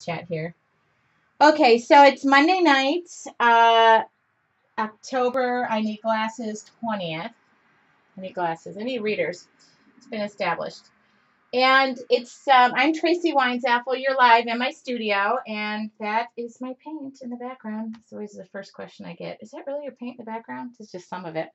chat here. Okay, so it's Monday night, October, I need glasses, 20th. I need glasses. I need readers. It's been established. And it's, I'm Tracy Weinzapfel. You're live in my studio, and that is my paint in the background. It's always the first question I get. Is that really your paint in the background? It's just some of it.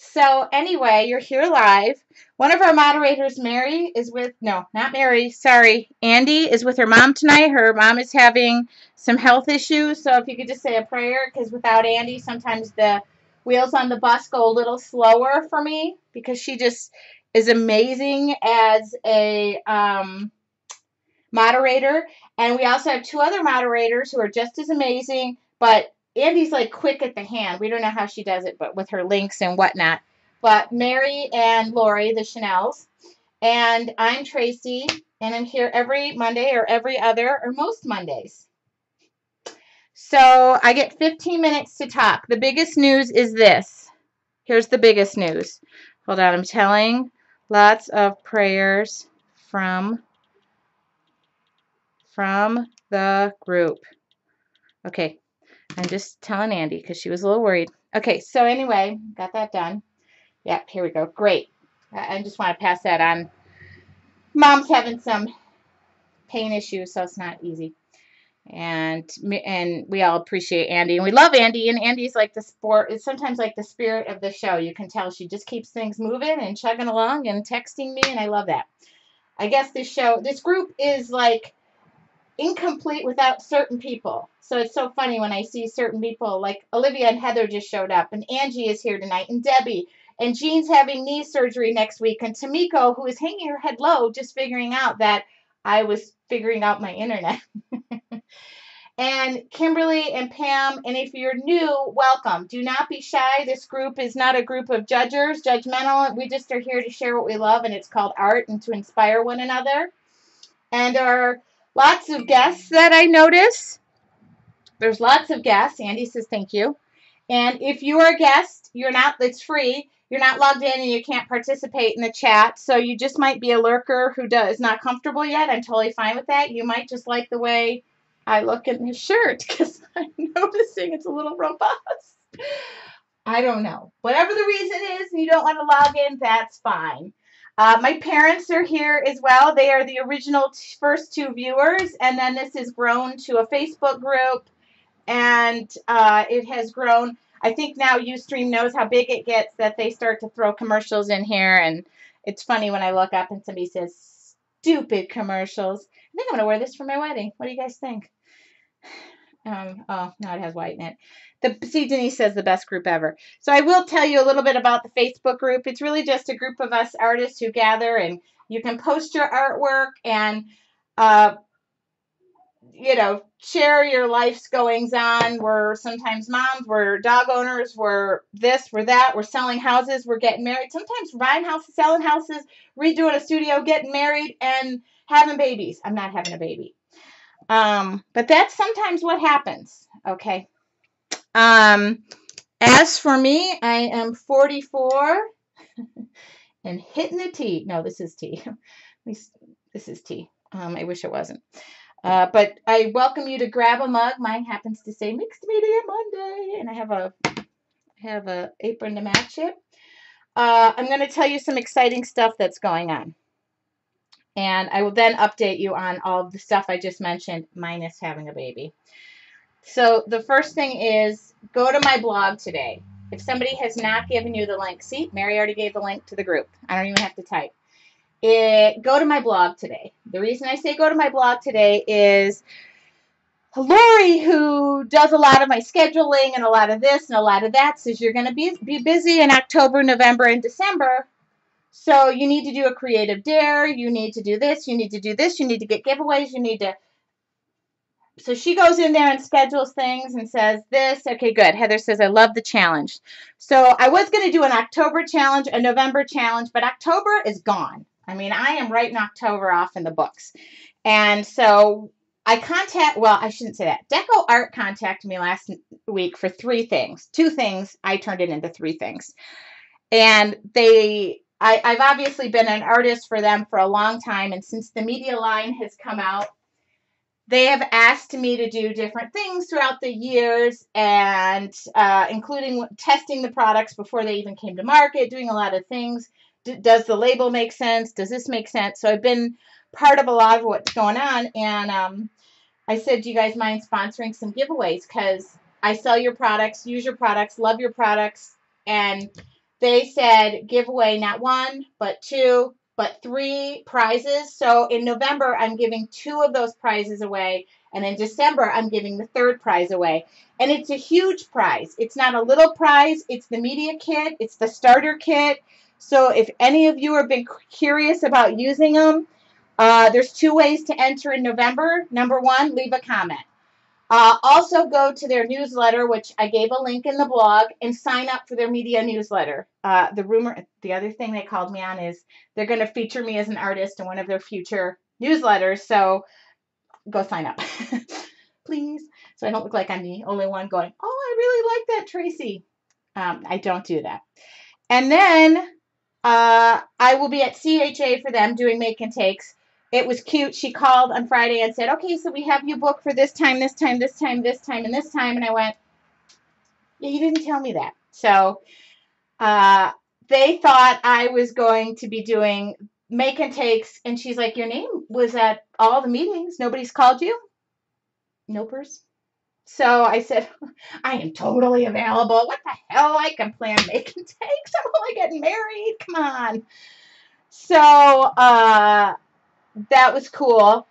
So anyway, you're here live. One of our moderators, Mary, is with, no, not Mary, sorry. Andy is with her mom tonight. Her mom is having some health issues. So if you could just say a prayer, because without Andy, sometimes the wheels on the bus go a little slower for me, because she just is amazing as a moderator. And we also have two other moderators who are just as amazing, but Andy's like quick at the hand. We don't know how she does it, but with her links and whatnot. But Mary and Lori, the Chanels, and I'm Tracy, and I'm here every Monday or every other or most Mondays. So I get 15 minutes to talk. The biggest news is this. Here's the biggest news. Hold on, I'm telling lots of prayers from the group. Okay. I'm just telling Andy because she was a little worried. Okay, so anyway, got that done. Yeah, here we go. Great. I just want to pass that on. Mom's having some pain issues, so it's not easy. And we all appreciate Andy, and we love Andy. And Andy's like the sport. It's sometimes like the spirit of the show. You can tell she just keeps things moving and chugging along and texting me, and I love that. I guess this group is like incomplete without certain people. So it's so funny when I see certain people, like Olivia and Heather just showed up, and Angie is here tonight, and Debbie, and Jean's having knee surgery next week, and Tamiko, who is hanging her head low, just figuring out that I was figuring out my internet. And Kimberly and Pam, and if you're new, welcome. Do not be shy. This group is not a group of judgmental. We just are here to share what we love, and it's called art, and to inspire one another. And our lots of guests that I notice. There's lots of guests. Andy says thank you. And if you are a guest, it's free. You're not logged in and you can't participate in the chat. So you just might be a lurker who is not comfortable yet. I'm totally fine with that. You might just like the way I look in his shirt because I'm noticing it's a little robust. I don't know. Whatever the reason is and you don't want to log in, that's fine. My parents are here as well. They are the original first two viewers, and then this has grown to a Facebook group, and it has grown. I think now Ustream knows how big it gets that they start to throw commercials in here, and it's funny when I look up and somebody says, stupid commercials. I think I'm going to wear this for my wedding. What do you guys think? Oh, no, it has white in it. See, Denise says the best group ever. So I will tell you a little bit about the Facebook group. It's really just a group of us artists who gather, and you can post your artwork and, share your life's goings on. We're sometimes moms, we're dog owners, we're this, we're that, we're selling houses, we're getting married. Sometimes buying houses, selling houses, redoing a studio, getting married, and having babies. I'm not having a baby. But that's sometimes what happens, okay? As for me, I am 44 and hitting the tea. No, this is tea. This is tea. I wish it wasn't. But I welcome you to grab a mug. Mine happens to say Mixed Media Monday, and I have a apron to match it. I'm going to tell you some exciting stuff that's going on. And I will then update you on all of the stuff I just mentioned, minus having a baby. So the first thing is go to my blog today. If somebody has not given you the link, see, Mary already gave the link to the group. I don't even have to type. Go to my blog today. The reason I say go to my blog today is Lori, who does a lot of my scheduling and a lot of this and a lot of that, says you're going to be busy in October, November, and December. So you need to do a creative dare. You need to do this. You need to do this. You need to get giveaways. You need to. So she goes in there and schedules things and says this. Okay, good. Heather says, I love the challenge. So I was going to do an October challenge, a November challenge, but October is gone. I mean, I am writing October off in the books. And so I shouldn't say that. Deco Art contacted me last week for 3 things. 2 things. I turned it into 3 things. And I've obviously been an artist for them for a long time, and since the media line has come out, they have asked me to do different things throughout the years, and including testing the products before they even came to market, doing a lot of things. Does the label make sense? Does this make sense? So I've been part of a lot of what's going on, and I said, do you guys mind sponsoring some giveaways? Because I sell your products, use your products, love your products. And they said giveaway not one, but two, but three prizes. So in November, I'm giving two of those prizes away. And in December, I'm giving the third prize away. And it's a huge prize. It's not a little prize. It's the media kit. It's the starter kit. So if any of you have been curious about using them, there's two ways to enter in November. Number one, leave a comment. Also go to their newsletter, which I gave a link in the blog, and sign up for their media newsletter. The other thing they called me on is they're going to feature me as an artist in one of their future newsletters. So go sign up, please. So I don't look like I'm the only one going, oh, I really like that, Tracy. I don't do that. And then I will be at CHA for them doing make and takes. It was cute. She called on Friday and said, okay, so we have you booked for this time, this time, this time, this time, and this time. And I went, yeah, you didn't tell me that. So they thought I was going to be doing make and takes. And she's like, your name was at all the meetings. Nobody's called you? Nopers. So I said, I am totally available. What the hell? I can plan make and takes. I'm only getting married. Come on. So that was cool.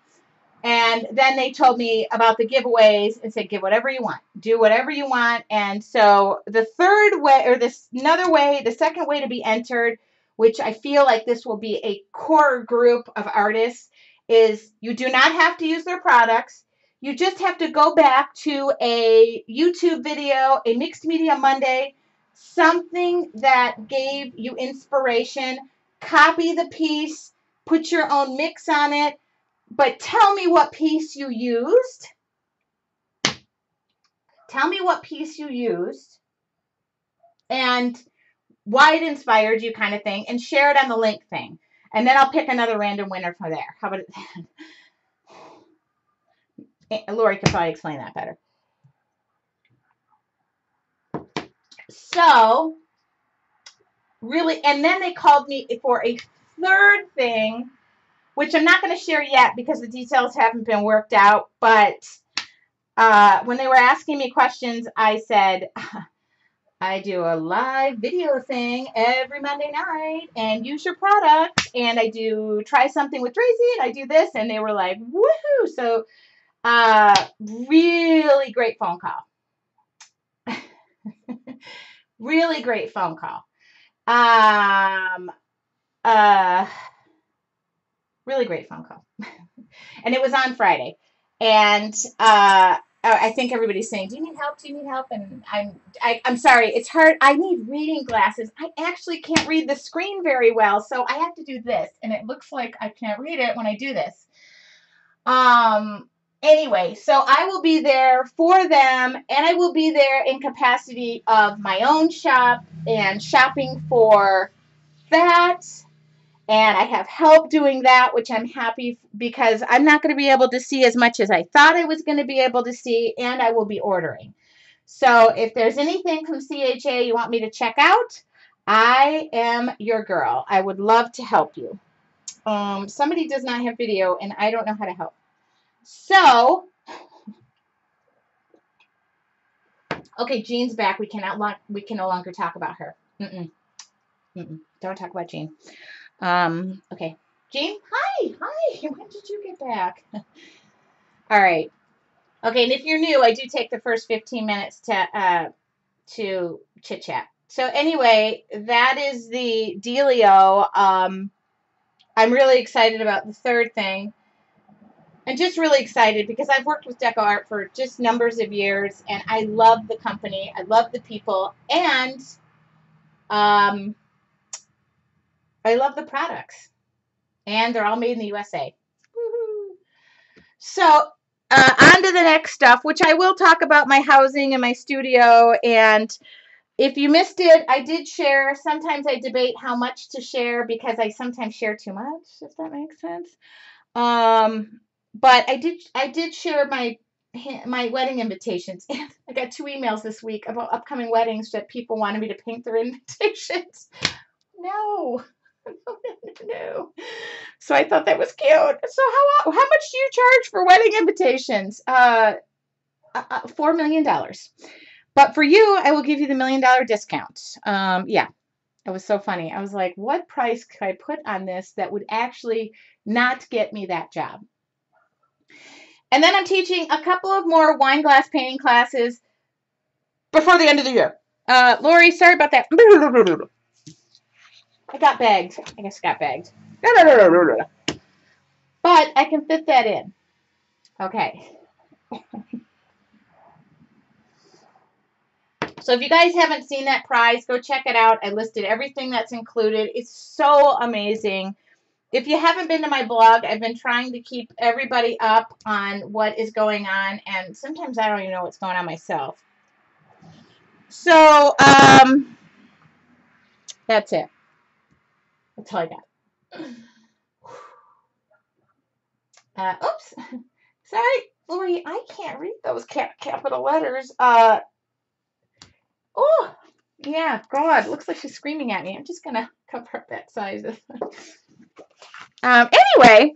And then they told me about the giveaways and said, give whatever you want, do whatever you want. And so the third way, or this another way, the second way to be entered, which I feel like this will be a core group of artists, is you do not have to use their products. You just have to go back to a YouTube video, a Mixed Media Monday, something that gave you inspiration, copy the piece, put your own mix on it, but tell me what piece you used. Tell me what piece you used and why it inspired you, kind of thing, and share it on the link thing. And then I'll pick another random winner from there. How about it? Lori could probably explain that better. So, really, and then they called me for a third thing, which I'm not going to share yet because the details haven't been worked out. But when they were asking me questions, I said, I do a live video thing every Monday night and use your product. And I do try something with Tracy and I do this. And they were like, woohoo. So really great phone call. Really great phone call. Really great phone call. And it was on Friday. And I think everybody's saying, do you need help? Do you need help? And I'm sorry. It's hard. I need reading glasses. I actually can't read the screen very well. So I have to do this. And it looks like I can't read it when I do this. Anyway, so I will be there for them. And I will be there in capacity of my own shop and shopping for that. And I have help doing that, which I'm happy because I'm not going to be able to see as much as I thought I was going to be able to see, and I will be ordering. So if there's anything from CHA you want me to check out, I am your girl. I would love to help you. Somebody does not have video, and I don't know how to help. So, okay, Jean's back. We can no longer talk about her. Don't talk about Jean. Okay. Jean, hi. When did you get back? All right. Okay, and if you're new, I do take the first 15 minutes to chit chat. So anyway, that is the dealio. I'm really excited about the third thing. I'm just really excited because I've worked with Deco Art for just numbers of years, and I love the company. I love the people, and I love the products, and they're all made in the USA. Woo-hoo. So on to the next stuff, which I will talk about my housing and my studio. And if you missed it, I did share. Sometimes I debate how much to share because I sometimes share too much, if that makes sense. But I did share my wedding invitations. I got 2 emails this week about upcoming weddings that people wanted me to paint their invitations. No. No. So I thought that was cute. So how much do you charge for wedding invitations? $4 million. But for you, I will give you the $1 million discount. Yeah, it was so funny. I was like, what price could I put on this that would actually not get me that job? And then I'm teaching a couple of more wine glass painting classes before the end of the year. Lori, sorry about that. I got bagged. I guess I got bagged. But I can fit that in. Okay. So if you guys haven't seen that prize, go check it out. I listed everything that's included. It's so amazing. If you haven't been to my blog, I've been trying to keep everybody up on what is going on, and sometimes I don't even know what's going on myself. So, that's it. That's all I got. Oops. Sorry, Lori, I can't read those capital letters. Oh, yeah, God, looks like she's screaming at me. I'm just going to cover up that size. Anyway,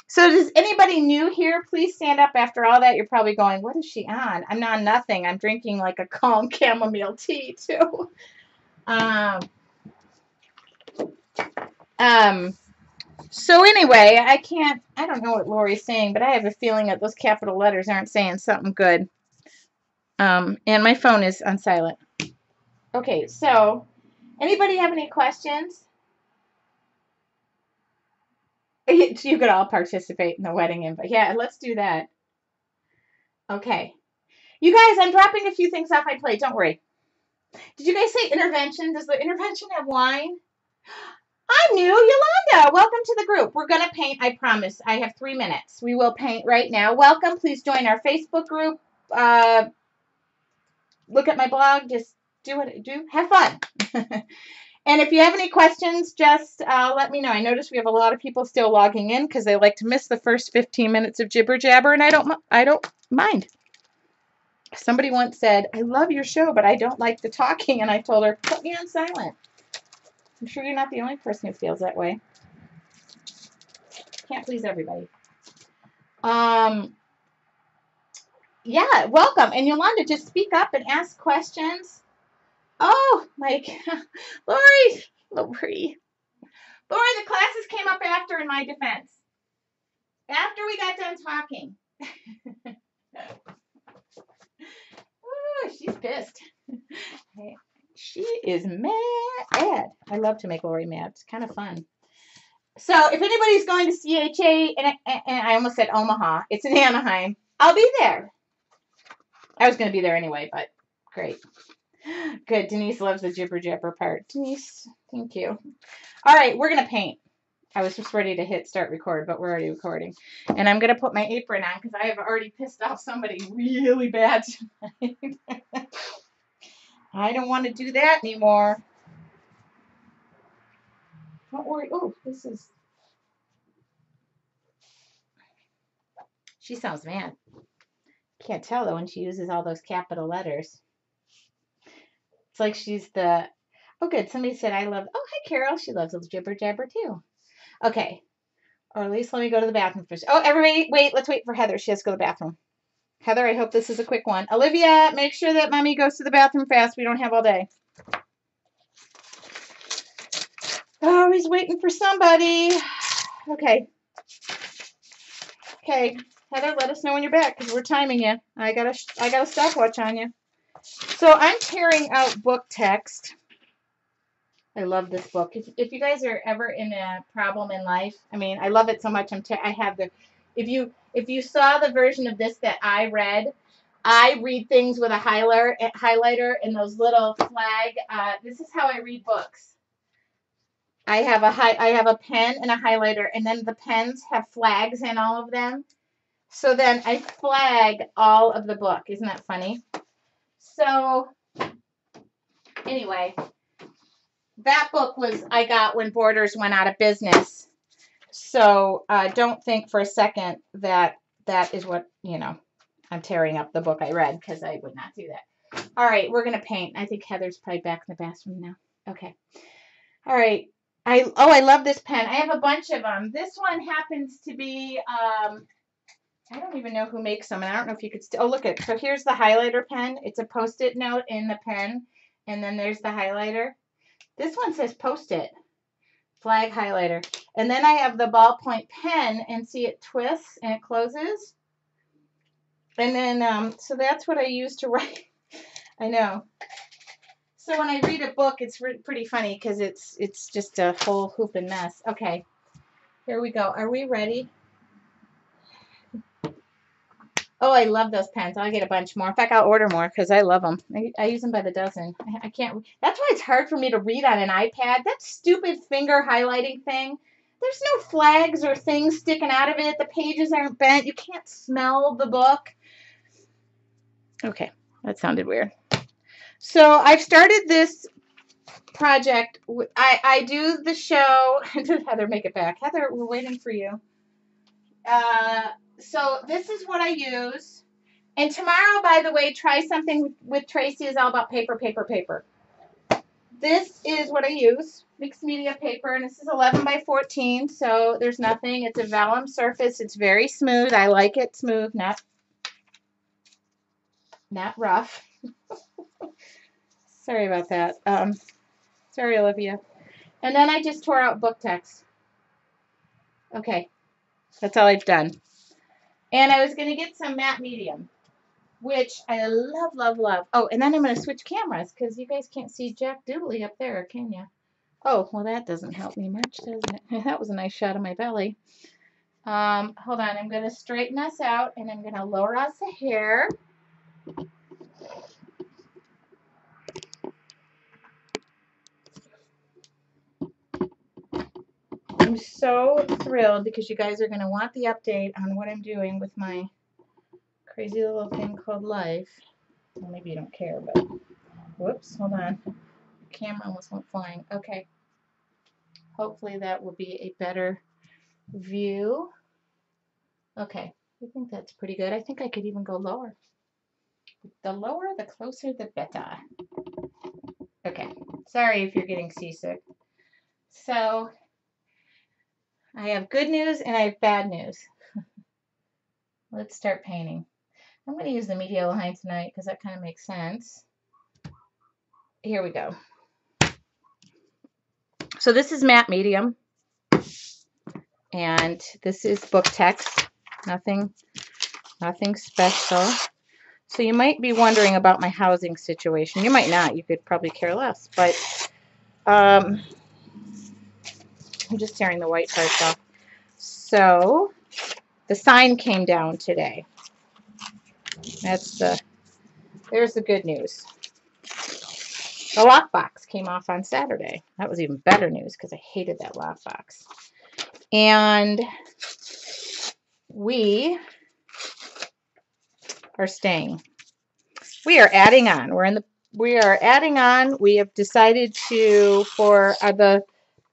so does anybody new here? Please stand up after all that. You're probably going, what is she on? I'm on nothing. I'm drinking like a calm chamomile tea, too. So anyway, I don't know what Lori's saying, but I have a feeling that those capital letters aren't saying something good. And my phone is on silent. Okay, so anybody have any questions? You could all participate in the wedding invite. Yeah, let's do that. Okay. You guys, I'm dropping a few things off my plate. Don't worry. Did you guys say intervention? Does the intervention have wine? I'm new. Yolanda, welcome to the group. We're going to paint, I promise. I have 3 minutes. We will paint right now. Welcome. Please join our Facebook group. Look at my blog. Just do what I do. Have fun. And if you have any questions, just let me know. I notice we have a lot of people still logging in because they like to miss the first 15 minutes of jibber jabber, and I don't mind. Somebody once said, I love your show, but I don't like the talking, and I told her, put me on silent. I'm sure you're not the only person who feels that way. Can't please everybody. Yeah, welcome. And Yolanda, just speak up and ask questions. Oh, Mike. Lori, the classes came up after in my defense. After we got done talking. Ooh, she's pissed. She is mad. I love to make Lori mad. It's kind of fun. So if anybody's going to CHA, and I almost said Omaha, it's in Anaheim, I'll be there. I was going to be there anyway, but great. Good. Denise loves the jibber jabber part. Denise, thank you. All right, we're going to paint. I was just ready to hit start record, but we're already recording. And I'm going to put my apron on because I have already pissed off somebody really bad tonight. I don't want to do that anymore. Don't worry. Oh, this is... She sounds mad. Can't tell, though, when she uses all those capital letters. It's like she's the... Oh, good. Somebody said I love... Oh, hi, Carol. She loves those jibber jabber, too. Okay. Or at least let me go to the bathroom first. Oh, everybody, wait. Let's wait for Heather. She has to go to the bathroom. Heather, I hope this is a quick one. Olivia, make sure that Mommy goes to the bathroom fast. We don't have all day. Oh, he's waiting for somebody. Okay. Okay. Heather, let us know when you're back because we're timing you. I got a stopwatch on you. So I'm tearing out book text. I love this book. If you guys are ever in a problem in life, I mean, I love it so much. I have the. If you saw the version of this that I read things with a highlighter and those little flag. This is how I read books. I have a pen and a highlighter, and then the pens have flags in all of them. So then I flag all of the book. Isn't that funny? So anyway, that book I got when Borders went out of business. So don't think for a second that that is what, you know, I'm tearing up the book I read because I would not do that. All right, we're going to paint. I think Heather's probably back in the bathroom now. Okay. All right. I love this pen. I have a bunch of them. This one happens to be, I don't even know who makes them, and I don't know if you could still, oh, look at, so here's the highlighter pen. It's a Post-it note in the pen, and then there's the highlighter. This one says Post-it, flag highlighter. And then I have the ballpoint pen, and see it twists and it closes. And then, so that's what I use to write. I know. So when I read a book, it's pretty funny because it's just a whole hooping mess. Okay, here we go. Are we ready? Oh, I love those pens. I'll get a bunch more. In fact, I'll order more because I love them. I use them by the dozen. I can't. That's why it's hard for me to read on an iPad. That stupid finger highlighting thing. There's no flags or things sticking out of it. The pages aren't bent. You can't smell the book. Okay, that sounded weird. So I've started this project. I do the show. Did Heather make it back? Heather, we're waiting for you. So this is what I use. And tomorrow, by the way, try something with Tracy is all about paper, paper, paper. This is what I use. Mixed media paper. And this is 11 by 14. So there's nothing. It's a vellum surface. It's very smooth. I like it smooth, not rough. Sorry about that. Sorry, Olivia. And then I just tore out book text. Okay. That's all I've done. And I was going to get some matte medium, which I love, love, love. Oh, and then I'm going to switch cameras because you guys can't see Jack Doodley up there, can you? Oh, well, that doesn't help me much, doesn't it? That was a nice shot of my belly. Hold on. I'm going to straighten us out, and I'm going to lower us a hair. I'm so thrilled because you guys are going to want the update on what I'm doing with my crazy little thing called life. Well, maybe you don't care, but whoops, hold on. The camera almost went flying. Okay. Hopefully that will be a better view. Okay. I think that's pretty good. I think I could even go lower. The lower, the closer, the better. Okay. Sorry if you're getting seasick. So I have good news and I have bad news. Let's start painting. I'm going to use the media line tonight because that kind of makes sense. Here we go. So this is matte medium. And this is book text. Nothing special. So you might be wondering about my housing situation. You might not. You could probably care less. But I'm just tearing the white parts off. So the sign came down today. There's the good news. The lockbox came off on Saturday. That was even better news because I hated that lockbox. And we are staying. We are adding on. We are adding on. We have decided to, for the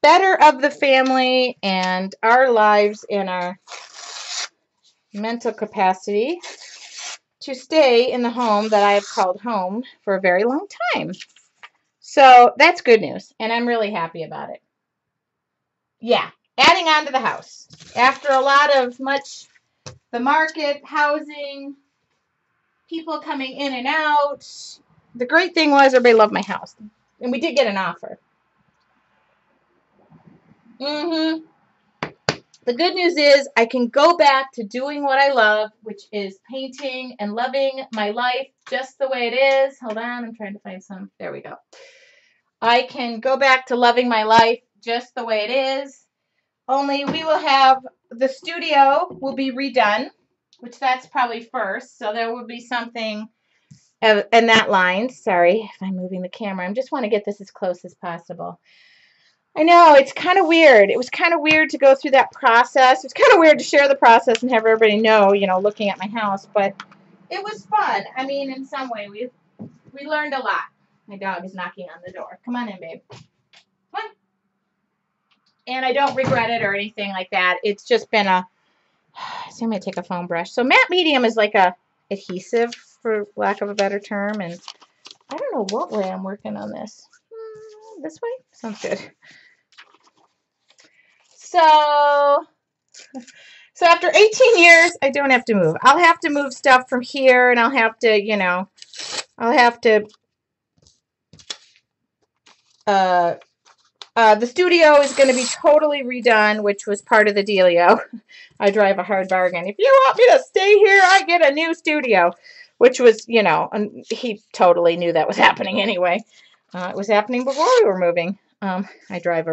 better of the family and our lives and our mental capacity, to stay in the home that I have called home for a very long time. So that's good news, and I'm really happy about it. Yeah, adding on to the house. After a lot of the market, housing, people coming in and out, the great thing was everybody loved my house, and we did get an offer. The good news is I can go back to doing what I love, which is painting and loving my life just the way it is. Hold on, I'm trying to find some. There we go. I can go back to loving my life just the way it is. Only we will have, the studio will be redone, which that's probably first. So there will be something in that line. Sorry if I'm moving the camera. I just want to get this as close as possible. I know, it's kind of weird. It was kind of weird to go through that process. It's kind of weird to share the process and have everybody know, looking at my house. But it was fun. I mean, in some way, we learned a lot. My dog is knocking on the door. Come on in, babe. Come on. And I don't regret it or anything like that. It's just been a So I'm going to take a foam brush. So matte medium is like a adhesive, for lack of a better term. And I don't know what way I'm working on this. This way? Sounds good. So after 18 years, I don't have to move. I'll have to move stuff from here, and I'll have to, the studio is going to be totally redone, which was part of the dealio. I drive a hard bargain. If you want me to stay here, I get a new studio, which was, and he totally knew that was happening anyway. It was happening before we were moving. I drive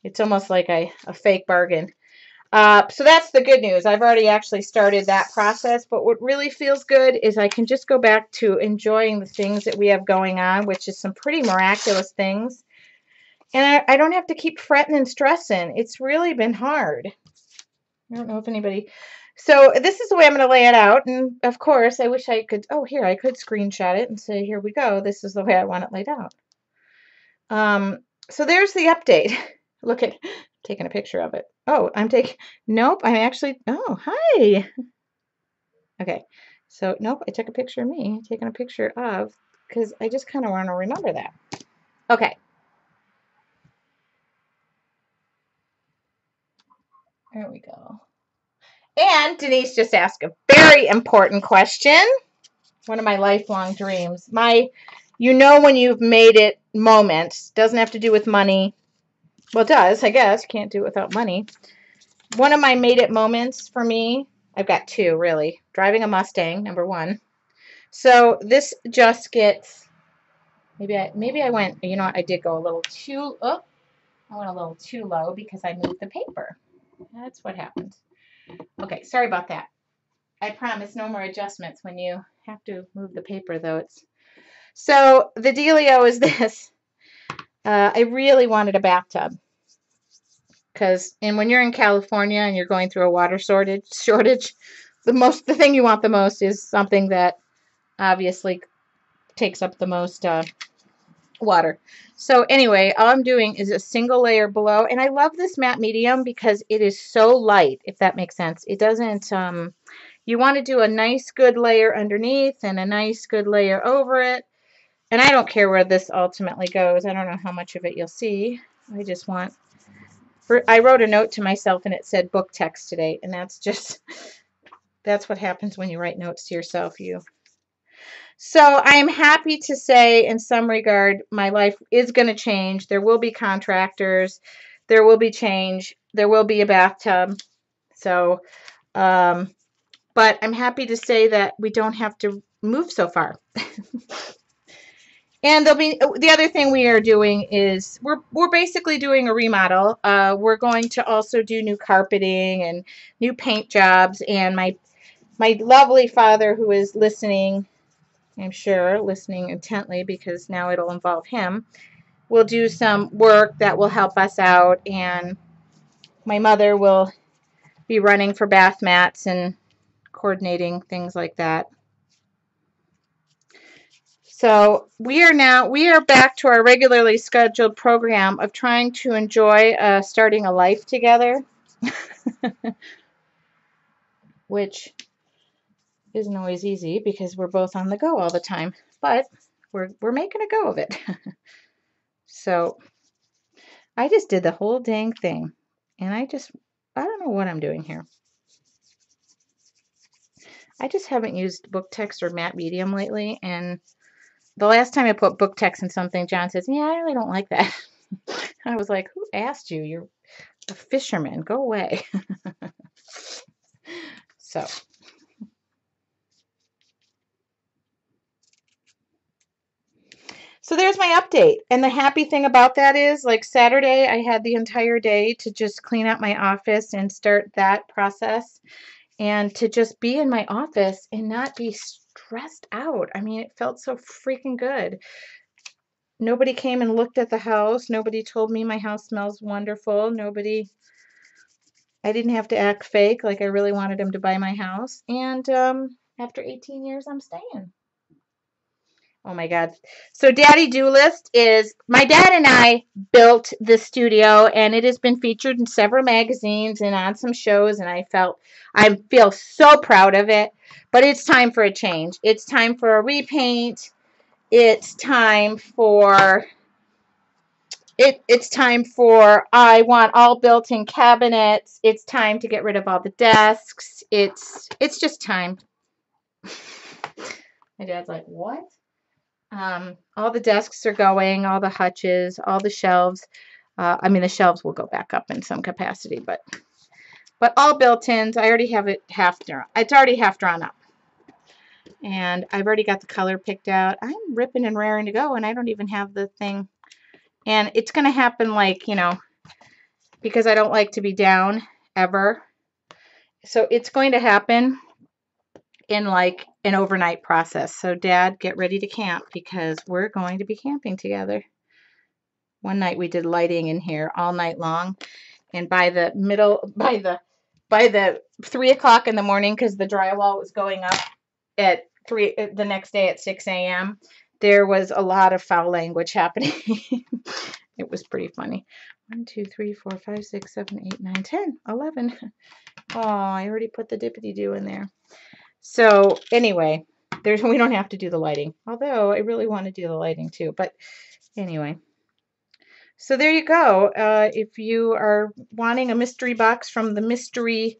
it's almost like a fake bargain. So that's the good news. I've already actually started that process, but what really feels good is I can just go back to enjoying the things that we have going on, which is some pretty miraculous things. And I don't have to keep fretting and stressing. It's really been hard. I don't know if anybody... So this is the way I'm going to lay it out. And of course, I wish I could... Oh, here, I could screenshot it and say, here we go. This is the way I want it laid out. So there's the update. Look at... Taking a picture of it. Oh, Nope, I'm actually... Oh, hi. Okay. So, nope, I took a picture of me. Taking a picture of... Because I just kind of want to remember that. Okay. There we go. And Denise just asked a very important question. One of my lifelong dreams. When you've made it moment. Doesn't have to do with money. Well, it does, I guess. Can't do it without money. One of my made it moments for me, I've got two, really. Driving a Mustang, number one. So this just gets, maybe I went, I did go a little too, I went a little too low because I moved the paper. That's what happened. Okay, sorry about that. I promise no more adjustments when you have to move the paper, though. So the dealio is this. I really wanted a bathtub. And when you're in California and you're going through a water shortage, the thing you want the most is something that obviously takes up the most water. So anyway, all I'm doing is a single layer below, and I love this matte medium because it is so light, if that makes sense. It doesn't, you want to do a nice good layer underneath and a nice good layer over it, and I don't care where this ultimately goes. I don't know how much of it you'll see. I just want... I wrote a note to myself and it said book text today, and that's what happens when you write notes to yourself. So I am happy to say, in some regard, my life is going to change. There will be contractors. There will be change. There will be a bathtub. So, but I'm happy to say that we don't have to move so far. And the other thing we are doing is we're basically doing a remodel. We're going to also do new carpeting and new paint jobs. And my lovely father, who is listening, I'm sure, listening intently because now it'll involve him, will do some work that will help us out. And my mother will be running for bath mats and coordinating things like that. So we are back to our regularly scheduled program of trying to enjoy starting a life together, which isn't always easy because we're both on the go all the time, but we're making a go of it. So I just did the whole dang thing, and I don't know what I'm doing here. I just haven't used book text or matte medium lately, and the last time I put book text in something, John says, yeah, I really don't like that. I was like, who asked you? You're a fisherman. Go away. So there's my update. And the happy thing about that is, like Saturday, I had the entire day to just clean out my office and start that process. And to just be in my office and not be stressed out. I mean, it felt so freaking good. Nobody came and looked at the house. Nobody told me my house smells wonderful. I didn't have to act fake like I really wanted him to buy my house. And after 18 years, I'm staying. Oh my God. So Daddy Do List is, my dad and I built this studio, and it has been featured in several magazines and on some shows, and I feel so proud of it. But it's time for a change. It's time for a repaint. It's time for I want all built-in cabinets. It's time to get rid of all the desks. It's just time. My dad's like, what? All the desks are going, all the hutches, all the shelves. I mean, the shelves will go back up in some capacity, but all built-ins. I already have it half drawn. It's already half drawn up, and I've already got the color picked out. I'm ripping and raring to go, and I don't even have the thing. And it's going to happen, like, you know, because I don't like to be down ever. So it's going to happen in like an overnight process. So Dad, get ready to camp, because we're going to be camping together. One night we did lighting in here all night long, and by the 3 o'clock in the morning, because the drywall was going up at the next day at 6 a.m., there was a lot of foul language happening. It was pretty funny. 1, 2, 3, 4, 5, 6, 7, 8, 9, 10, 11. Oh, I already put the dippity-doo in there. So anyway, we don't have to do the lighting, although I really want to do the lighting too. But anyway, so there you go. If you are wanting a mystery box from the mystery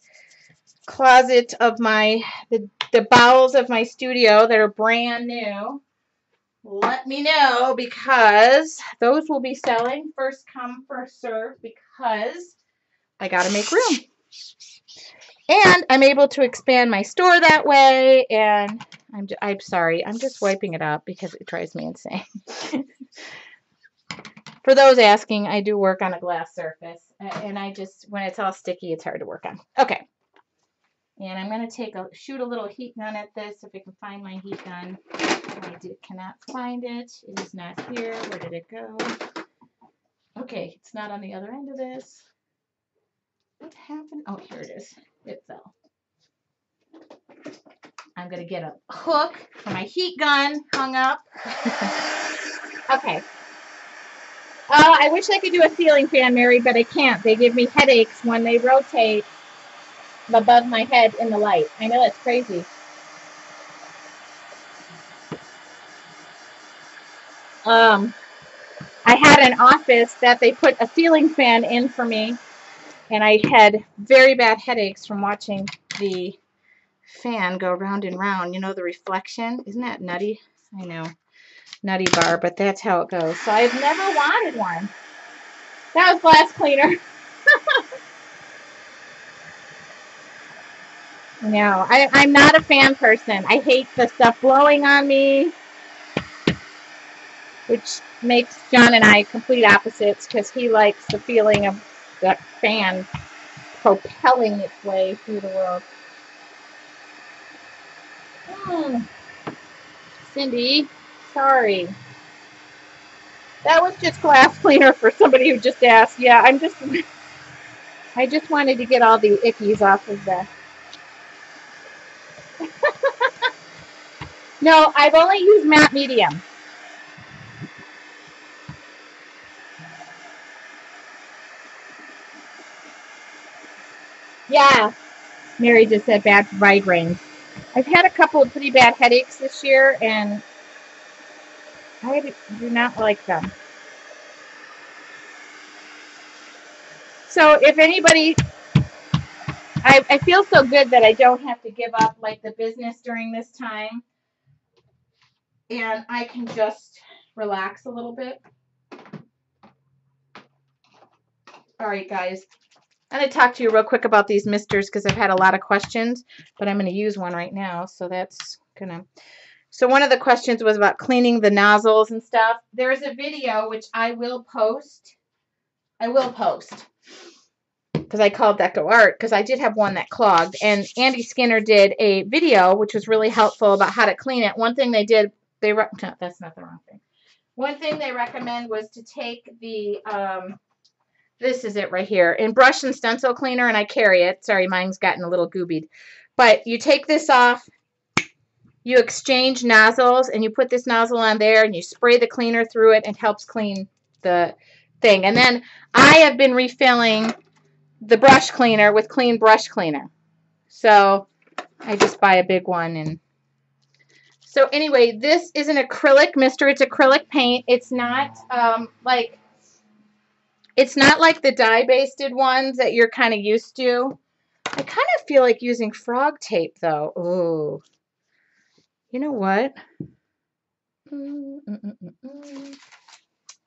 closet of the bowels of my studio that are brand new, let me know, because those will be selling first come, first serve, because I got to make room. And I'm able to expand my store that way. And I'm sorry, I'm just wiping it up because it drives me insane. For those asking, I do work on a glass surface, and when it's all sticky, it's hard to work on. Okay. And I'm going to shoot a little heat gun at this, if I can find my heat gun. I cannot find it. It is not here. Where did it go? Okay, it's not on the other end of this. What happened? Oh, here it is. It fell. I'm going to get a hook for my heat gun hung up. Okay. I wish I could do a ceiling fan, Mary, but I can't. They give me headaches when they rotate above my head in the light. I know that's crazy. I had an office that they put a ceiling fan in for me, and I had very bad headaches from watching the fan go round and round. You know, the reflection. Isn't that nutty? I know. Nutty bar, but that's how it goes. So I've never wanted one. That was glass cleaner. No, I'm not a fan person. I hate the stuff blowing on me, which makes John and I complete opposites, because he likes the feeling of that fan propelling its way through the world. Cindy, sorry. That was just glass cleaner for somebody who just asked. Yeah, I just wanted to get all the ickies off of the... No, I've only used matte medium. Yeah, Mary just said bad migraines. I've had a couple of pretty bad headaches this year, and I do not like them. So if anybody... I feel so good that I don't have to give up like the business during this time, and I can just relax a little bit. All right, guys. I'm going to talk to you real quick about these misters, because I've had a lot of questions, but I'm going to use one right now. So that's going to... So one of the questions was about cleaning the nozzles and stuff. There's a video which I will post. Because I called Deco Art, because I did have one that clogged. And Andy Skinner did a video which was really helpful about how to clean it. One thing they did, no, that's not the wrong thing. One thing they recommend was to take the... this is it right here, in brush and stencil cleaner, and I carry it. Sorry, mine's gotten a little goobied. But you take this off, you exchange nozzles, and you put this nozzle on there, and you spray the cleaner through it, and it helps clean the thing. And then I have been refilling the brush cleaner with clean brush cleaner. So I just buy a big one. And so anyway, this is an acrylic mister. It's acrylic paint. It's not like the dye-basted ones that you're kind of used to. I kind of feel like using frog tape though. Oh, you know what?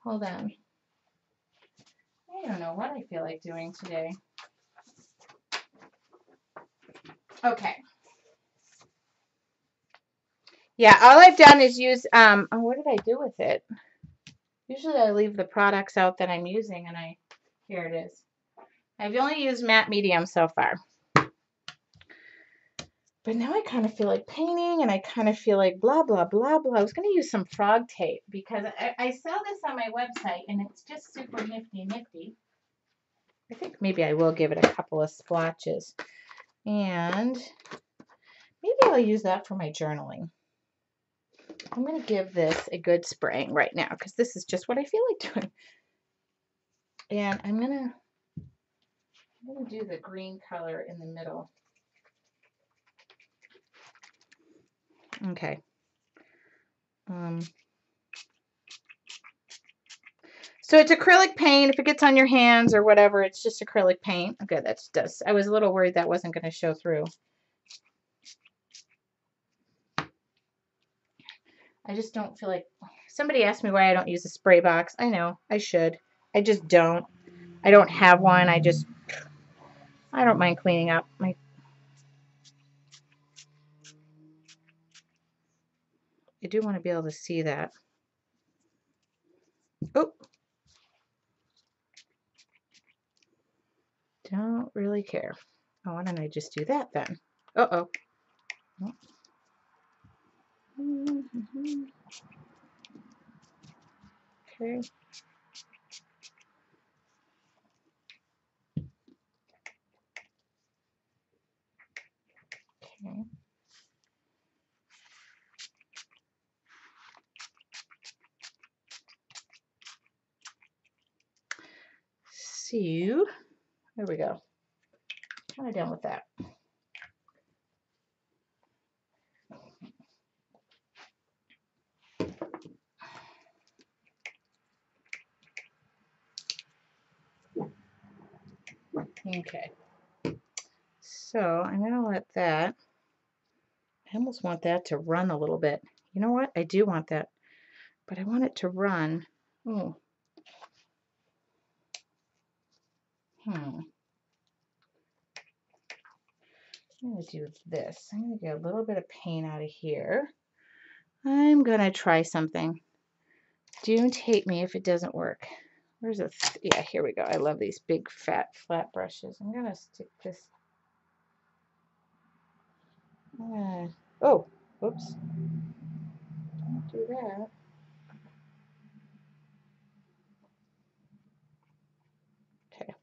Hold on. I don't know what I feel like doing today. Okay. Yeah, all I've done is use, oh, what did I do with it? Usually I leave the products out that I'm using, and here it is. I've only used matte medium so far. But now I kind of feel like painting, and I kind of feel like blah, blah, blah, blah. I was going to use some frog tape because I sell this on my website, and it's just super nifty. I think maybe I will give it a couple of splotches. And maybe I'll use that for my journaling. I'm going to give this a good spraying right now because this is just what I feel like doing. And I'm going to do the green color in the middle. Okay. So it's acrylic paint. If it gets on your hands or whatever, it's just acrylic paint. Okay, that's just, I was a little worried that wasn't going to show through. I just don't feel like, somebody asked me why I don't use a spray box. I know, I should. I just don't. I don't have one. I don't mind cleaning up. I do want to be able to see that. Oh. Don't really care. Oh, why don't I just do that then? Uh-oh. Okay. Okay. So, there we go. Kind of done with that. Okay. So, I'm going to let that, I almost want that to run a little bit. You know what? I do want that, but I want it to run. Oh. I'm going to do this. I'm going to get a little bit of paint out of here. I'm going to try something. Don't hate me if it doesn't work. Where's it? Yeah, here we go. I love these big, fat, flat brushes. I'm going to stick this. Oh, oops. Don't do that. Okay.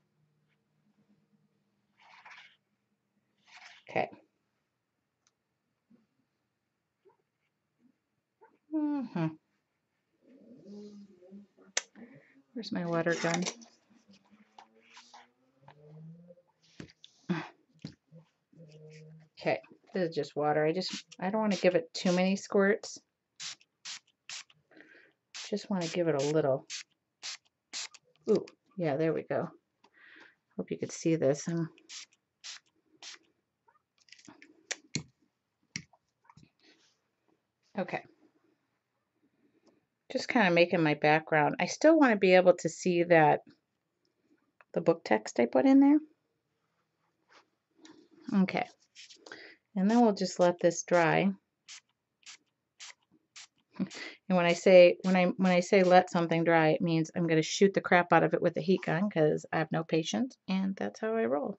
Okay. Where's my water gun? Okay, this is just water. I don't want to give it too many squirts. Just want to give it a little. Ooh, yeah, there we go. Hope you could see this. Okay. Just kind of making my background. I still want to be able to see that the book text I put in there. Okay. And then we'll just let this dry. And when I say let something dry, it means I'm going to shoot the crap out of it with a heat gun because I have no patience, and that's how I roll.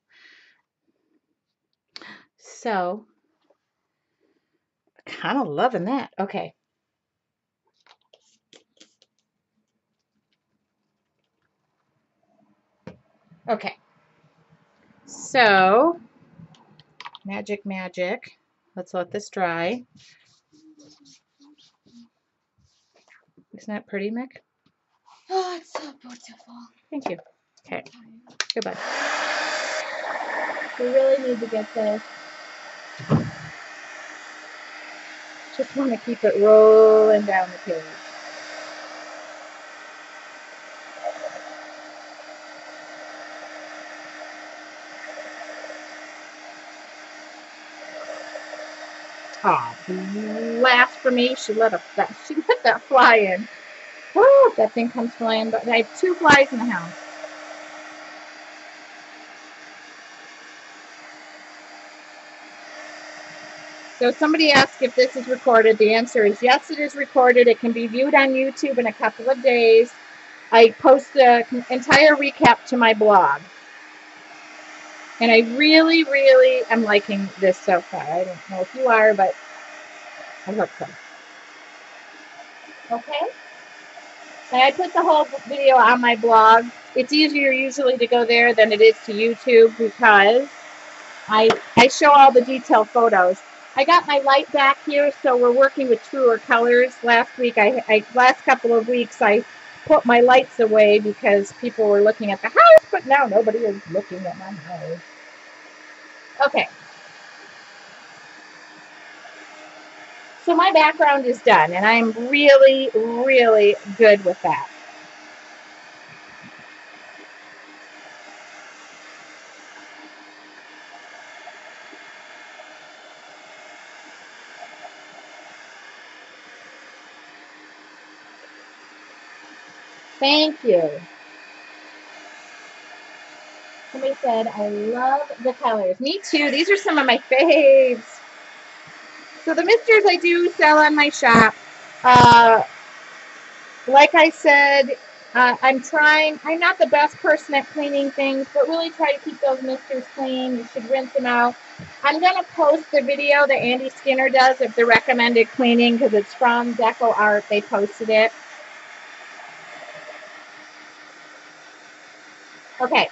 So, kind of loving that. Okay. Okay. So, magic. Let's let this dry. Isn't that pretty, Mick? Oh, it's so beautiful. Thank you. Okay. Goodbye. We really need to get this. Just want to keep it rolling down the page. Oh, blasphemy! She let that fly in. Oh, that thing comes flying. But I have 2 flies in the house. So somebody asked if this is recorded. The answer is yes, it is recorded. It can be viewed on YouTube in a couple of days. I post the entire recap to my blog. And I really, really am liking this so far. I don't know if you are, but I hope so. Okay? And I put the whole video on my blog. It's easier usually to go there than it is to YouTube because I show all the detailed photos. I got my light back here, so we're working with truer colors. Last couple of weeks, I put my lights away because people were looking at the house, but now nobody is looking at my house. Okay. So my background is done, and I'm really, really good with that. Thank you. Somebody said, I love the colors. Me too. These are some of my faves. So the misters I do sell on my shop. Like I said, I'm not the best person at cleaning things, but really try to keep those misters clean. You should rinse them out. I'm going to post the video that Andy Skinner does of the recommended cleaning because it's from Deco Art. They posted it. Okay.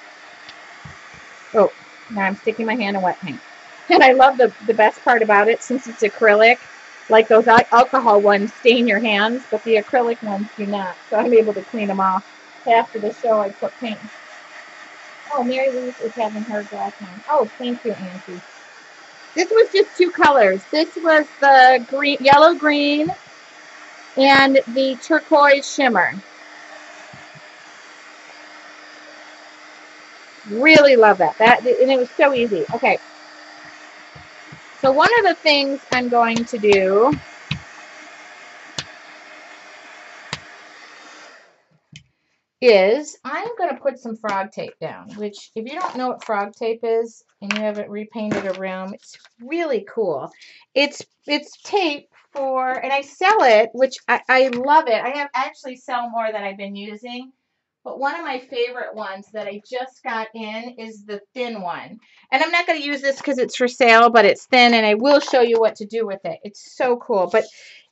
Oh, now I'm sticking my hand in wet paint. And I love the best part about it, since it's acrylic, like those alcohol ones stain your hands, but the acrylic ones do not. So I'm able to clean them off. After the show, I put paint. Oh, Mary Louise is having her glass on. Oh, thank you, Auntie. This was just 2 colors. This was the green, yellow green, and the turquoise shimmer. Really love that. And it was so easy. Okay. So one of the things I'm going to do is I'm going to put some frog tape down, which if you don't know what frog tape is and you haven't repainted a room, it's really cool. It's tape for, and I sell it, which I love it. I actually sell more than I've been using. But one of my favorite ones that I just got in is the thin one. And I'm not going to use this because it's for sale, but it's thin, and I will show you what to do with it. It's so cool. But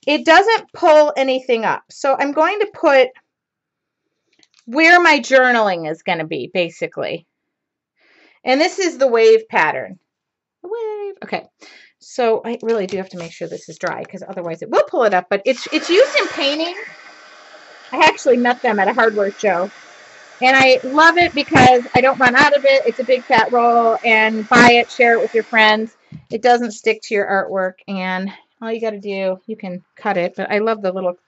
it doesn't pull anything up. So I'm going to put where my journaling is going to be, basically. And this is the wave pattern. The wave. Okay. So I really do have to make sure this is dry because otherwise it will pull it up. But it's used in painting. I actually met them at a hardware show. And I love it because I don't run out of it. It's a big fat roll, and buy it, share it with your friends. It doesn't stick to your artwork, and all you got to do, you can cut it. But I love the little,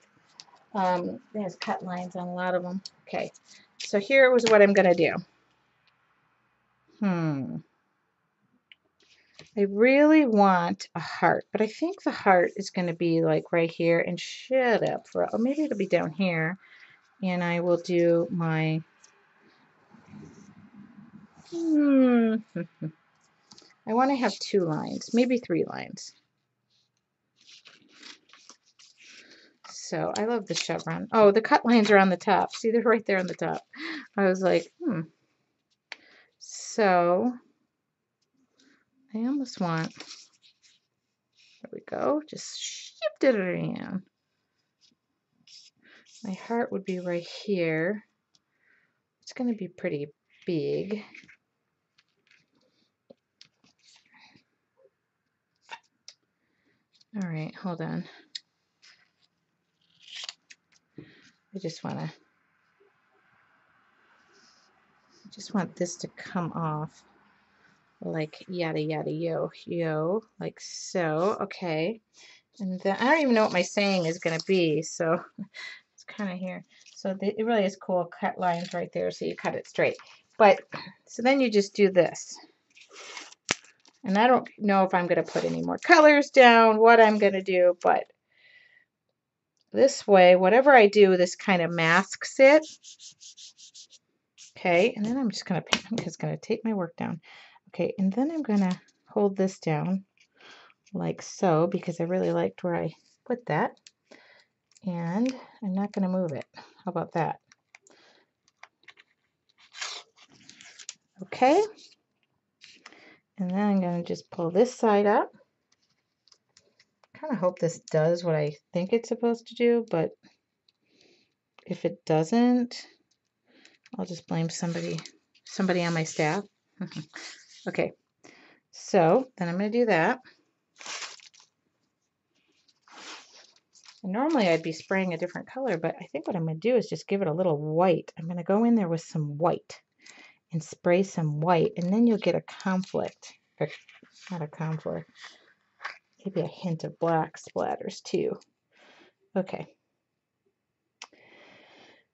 there's cut lines on a lot of them. Okay, so here was what I'm going to do. I really want a heart, but I think the heart is going to be like right here, and shut up for, or maybe it'll be down here, and I will do my, I want to have 2 lines, maybe 3 lines. So I love the chevron. Oh, the cut lines are on the top. See, they're right there on the top. I was like, So I almost want, there we go, just shift it around. My heart would be right here. It's going to be pretty big. All right, hold on. I just want this to come off like yada yada yo, like so. Okay. And then I don't even know what my saying is going to be, so it's kind of here. So it really is cool. Cut lines right there, so you cut it straight. But so then you just do this. And I don't know if I'm going to put any more colors down, what I'm going to do, but this way, whatever I do, this kind of masks it. Okay, and then I'm just going to take my work down. Okay, and then I'm going to hold this down like so, because I really liked where I put that. And I'm not going to move it. How about that? Okay. And then I'm going to just pull this side up. Kind of hope this does what I think it's supposed to do, but if it doesn't, I'll just blame somebody on my staff. Okay. So then I'm going to do that. And normally I'd be spraying a different color, but I think what I'm going to do is just give it a little white. I'm going to go in there with some white and spray some white, and then you'll get a conflict. Or not a conflict. Maybe a hint of black splatters too. Okay.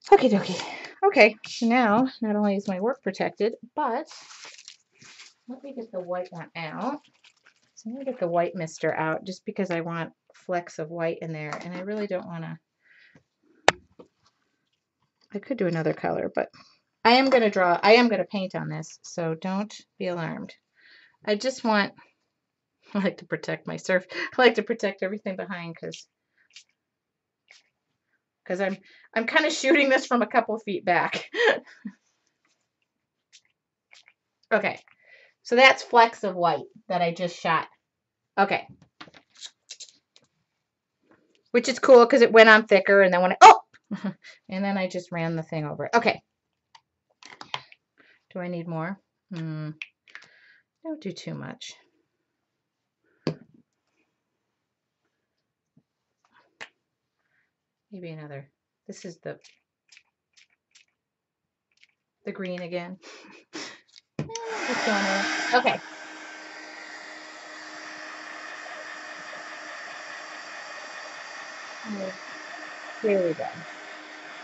Okie dokie. Okay, so now not only is my work protected, but let me get the white one out. So I'm going to get the white mister out just because I want flecks of white in there, and I really don't want to. I could do another color, but I am going to paint on this, so don't be alarmed. I just want, I like to protect my surf. I like to protect everything behind because I'm kind of shooting this from a couple feet back. Okay, so that's flecks of white that I just shot. Okay. Which is cool because it went on thicker, and then and then I just ran the thing over it. Okay. Do I need more? Don't do too much. Maybe another. This is the green again. Okay. Here we go.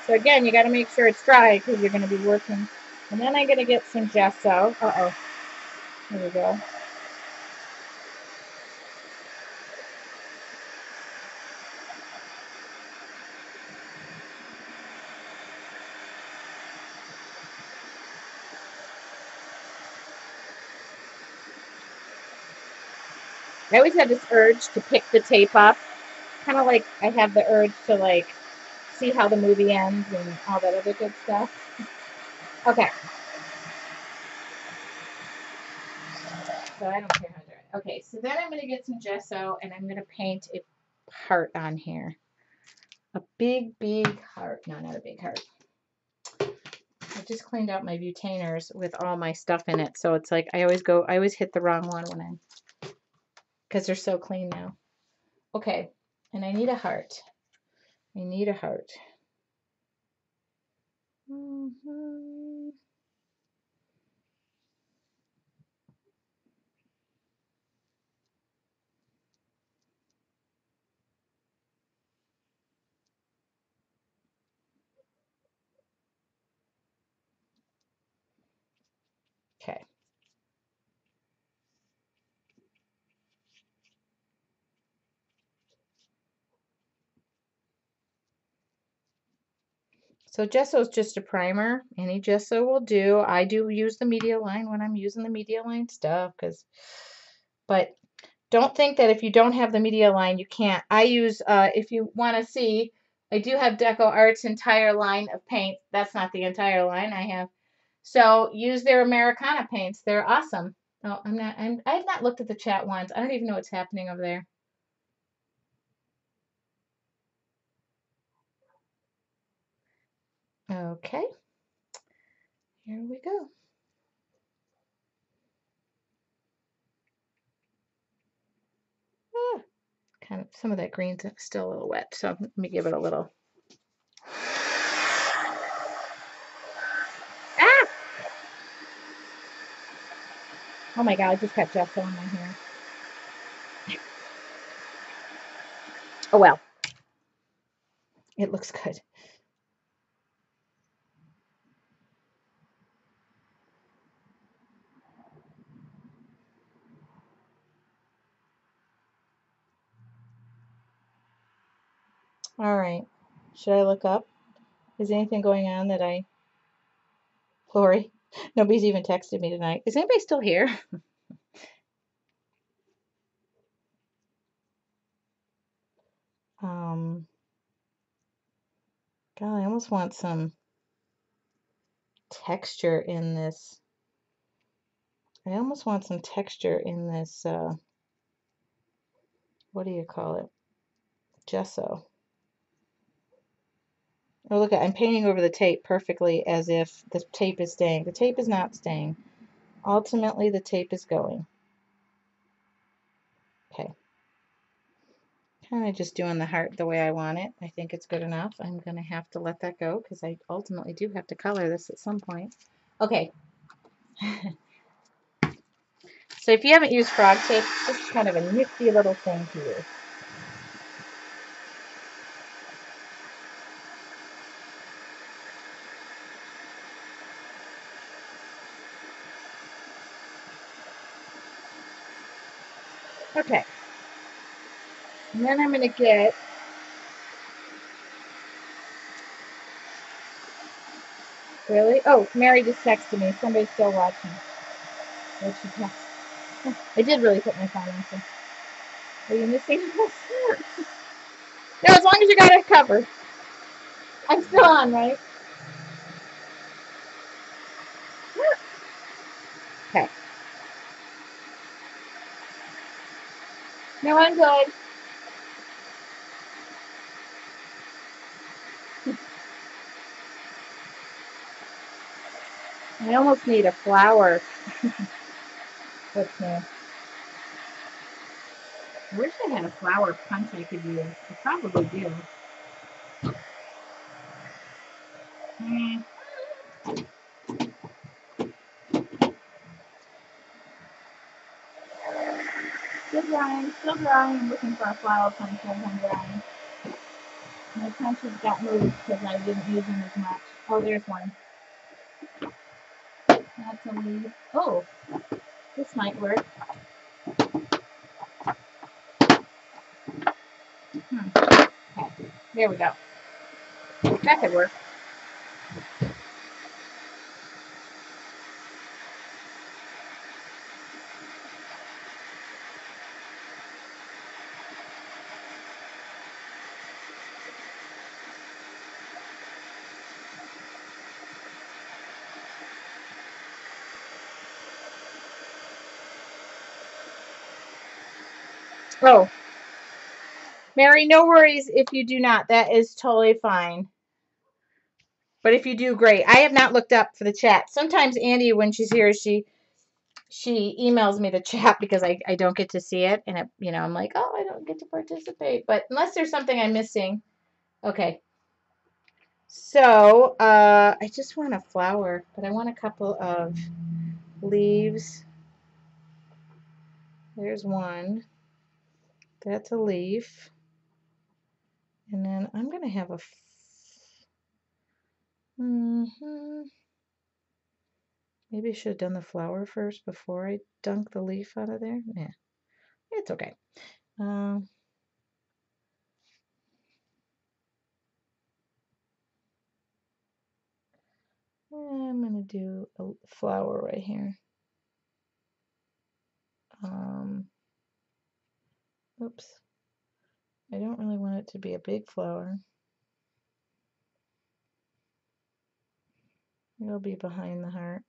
So again, you got to make sure it's dry because you're going to be working. And then I'm going to get some gesso. Uh-oh. Here we go. I always have this urge to pick the tape up. Kind of like I have the urge to like see how the movie ends and all that other good stuff. Okay. So I don't care how dry. Okay, so then I'm going to get some gesso and I'm going to paint a heart on here. A big, big heart. No, not a big heart. I just cleaned out my butainers with all my stuff in it. So it's like I always hit the wrong one because they're so clean now. Okay, and I need a heart. I need a heart. Okay. So gesso is just a primer. Any gesso will do. I do use the media line when I'm using the media line stuff, but don't think that if you don't have the media line, you can't. I use, if you want to see, I do have Deco Art's entire line of paint. That's not the entire line I have. So use their Americana paints. They're awesome. Oh, I've not looked at the chat once. I don't even know what's happening over there. Okay. Here we go. Kind of, some of that green's still a little wet, so let me give it a little. Oh my God, I just got gesso in my hair. Oh well, it looks good. All right. Should I look up? Is anything going on that Lori, nobody's even texted me tonight. Is anybody still here? Um, God, I almost want some texture in this. I almost want some texture in this, what do you call it? Gesso. Oh, look, I'm painting over the tape perfectly as if the tape is staying. The tape is not staying. Ultimately, the tape is going. Okay. Kind of just doing the heart the way I want it. I think it's good enough. I'm going to have to let that go because I ultimately do have to color this at some point. Okay. So if you haven't used frog tape, this is kind of a nifty little thing to use. Okay. And then I'm going to get, really? Oh, Mary just texted me. Somebody's still watching. What'd she text? I did really put my phone on. So. Are you missing this? No, as long as you got it covered. I'm still on, right? Okay. No, I'm good. I almost need a flower. What's new? I wish I had a flower punch I could use. I probably do. Mm, still drying, still drying. I'm looking for a flower punch as I'm drying. My punches got moved because I didn't use them as much. Oh, there's one. That's a leaf. Oh, this might work. Okay, there we go. That could work. Oh, Mary, no worries if you do not. That is totally fine. But if you do, great. I have not looked up for the chat. Sometimes Andy, when she's here, she emails me the chat because I don't get to see it, and I'm like, oh, I don't get to participate. But unless there's something I'm missing, okay. So I just want a flower, but I want a couple of leaves. There's one. That's a leaf. And then I'm gonna have a. Maybe I should have done the flower first before I dunk the leaf out of there. Yeah, it's okay. I'm gonna do a flower right here. Oops. I don't really want it to be a big flower. It'll be behind the heart.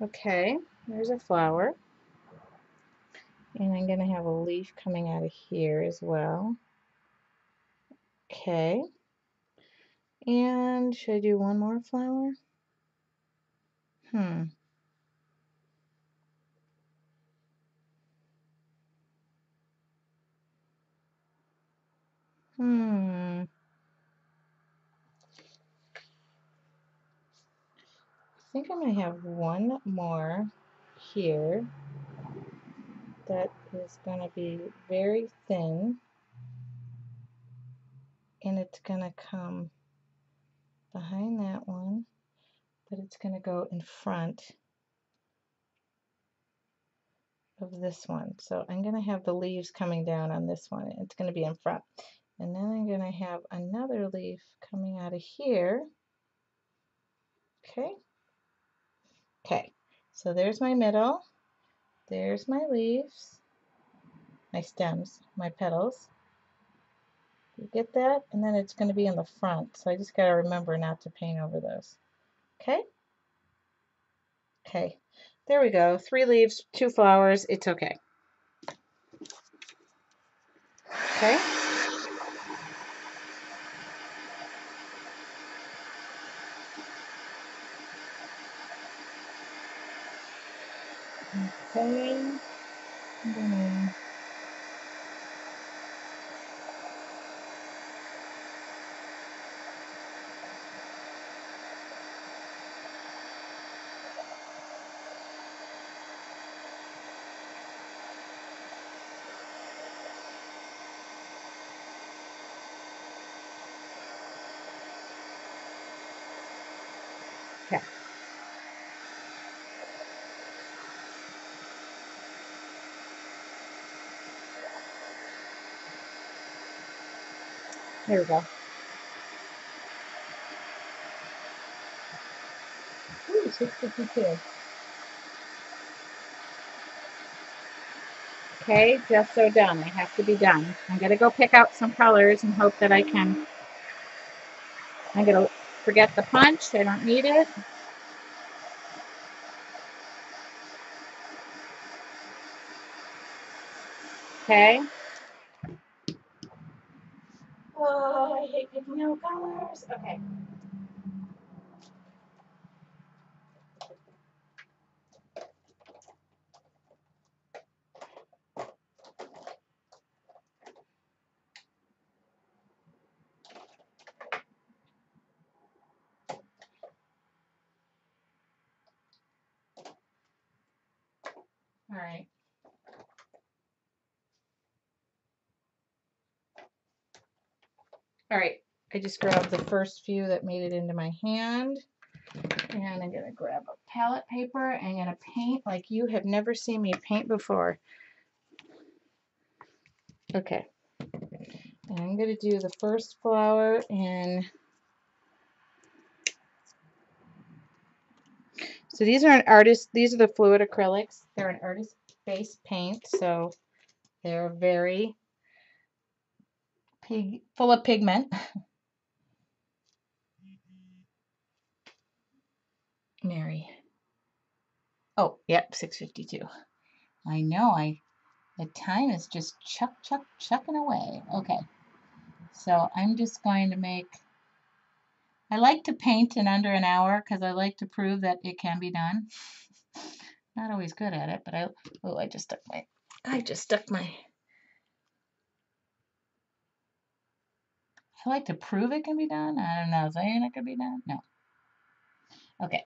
Okay, there's a flower. And I'm gonna have a leaf coming out of here as well. Okay. And should I do one more flower? Hmm. Hmm. I think I'm going to have one more here that is going to be very thin, and it's going to come behind that one, but it's going to go in front of this one. So I'm going to have the leaves coming down on this one. It's going to be in front. And then I'm going to have another leaf coming out of here. Okay. Okay. So there's my middle. There's my leaves, my stems, my petals. You get that? And then it's going to be in the front. So I just got to remember not to paint over those. Okay? Okay. There we go. 3 leaves, 2 flowers. It's okay. Okay? Okay. I'm gonna... Okay. There we go. Ooh, 6:52. Okay, just so done. I have to be done. I'm going to go pick out some colors and hope that I can. I'm going to forget the punch. I don't need it. Okay. Oh, I hate picking out colors. Okay. All right. All right. I just grabbed the first few that made it into my hand. And I'm going to grab a palette paper. I'm going to paint like you have never seen me paint before. Okay. And I'm going to do the first flower in... So these are these are the fluid acrylics. They're an artist-based paint, so they're very full of pigment. Mary. Oh, yep, 6:52. I know, the time is just chucking away. Okay, so I'm just going to make... I like to paint in under an hour because I like to prove that it can be done. Not always good at it, but I just stuck my... I like to prove it can be done. I don't know, saying it can be done? No. Okay.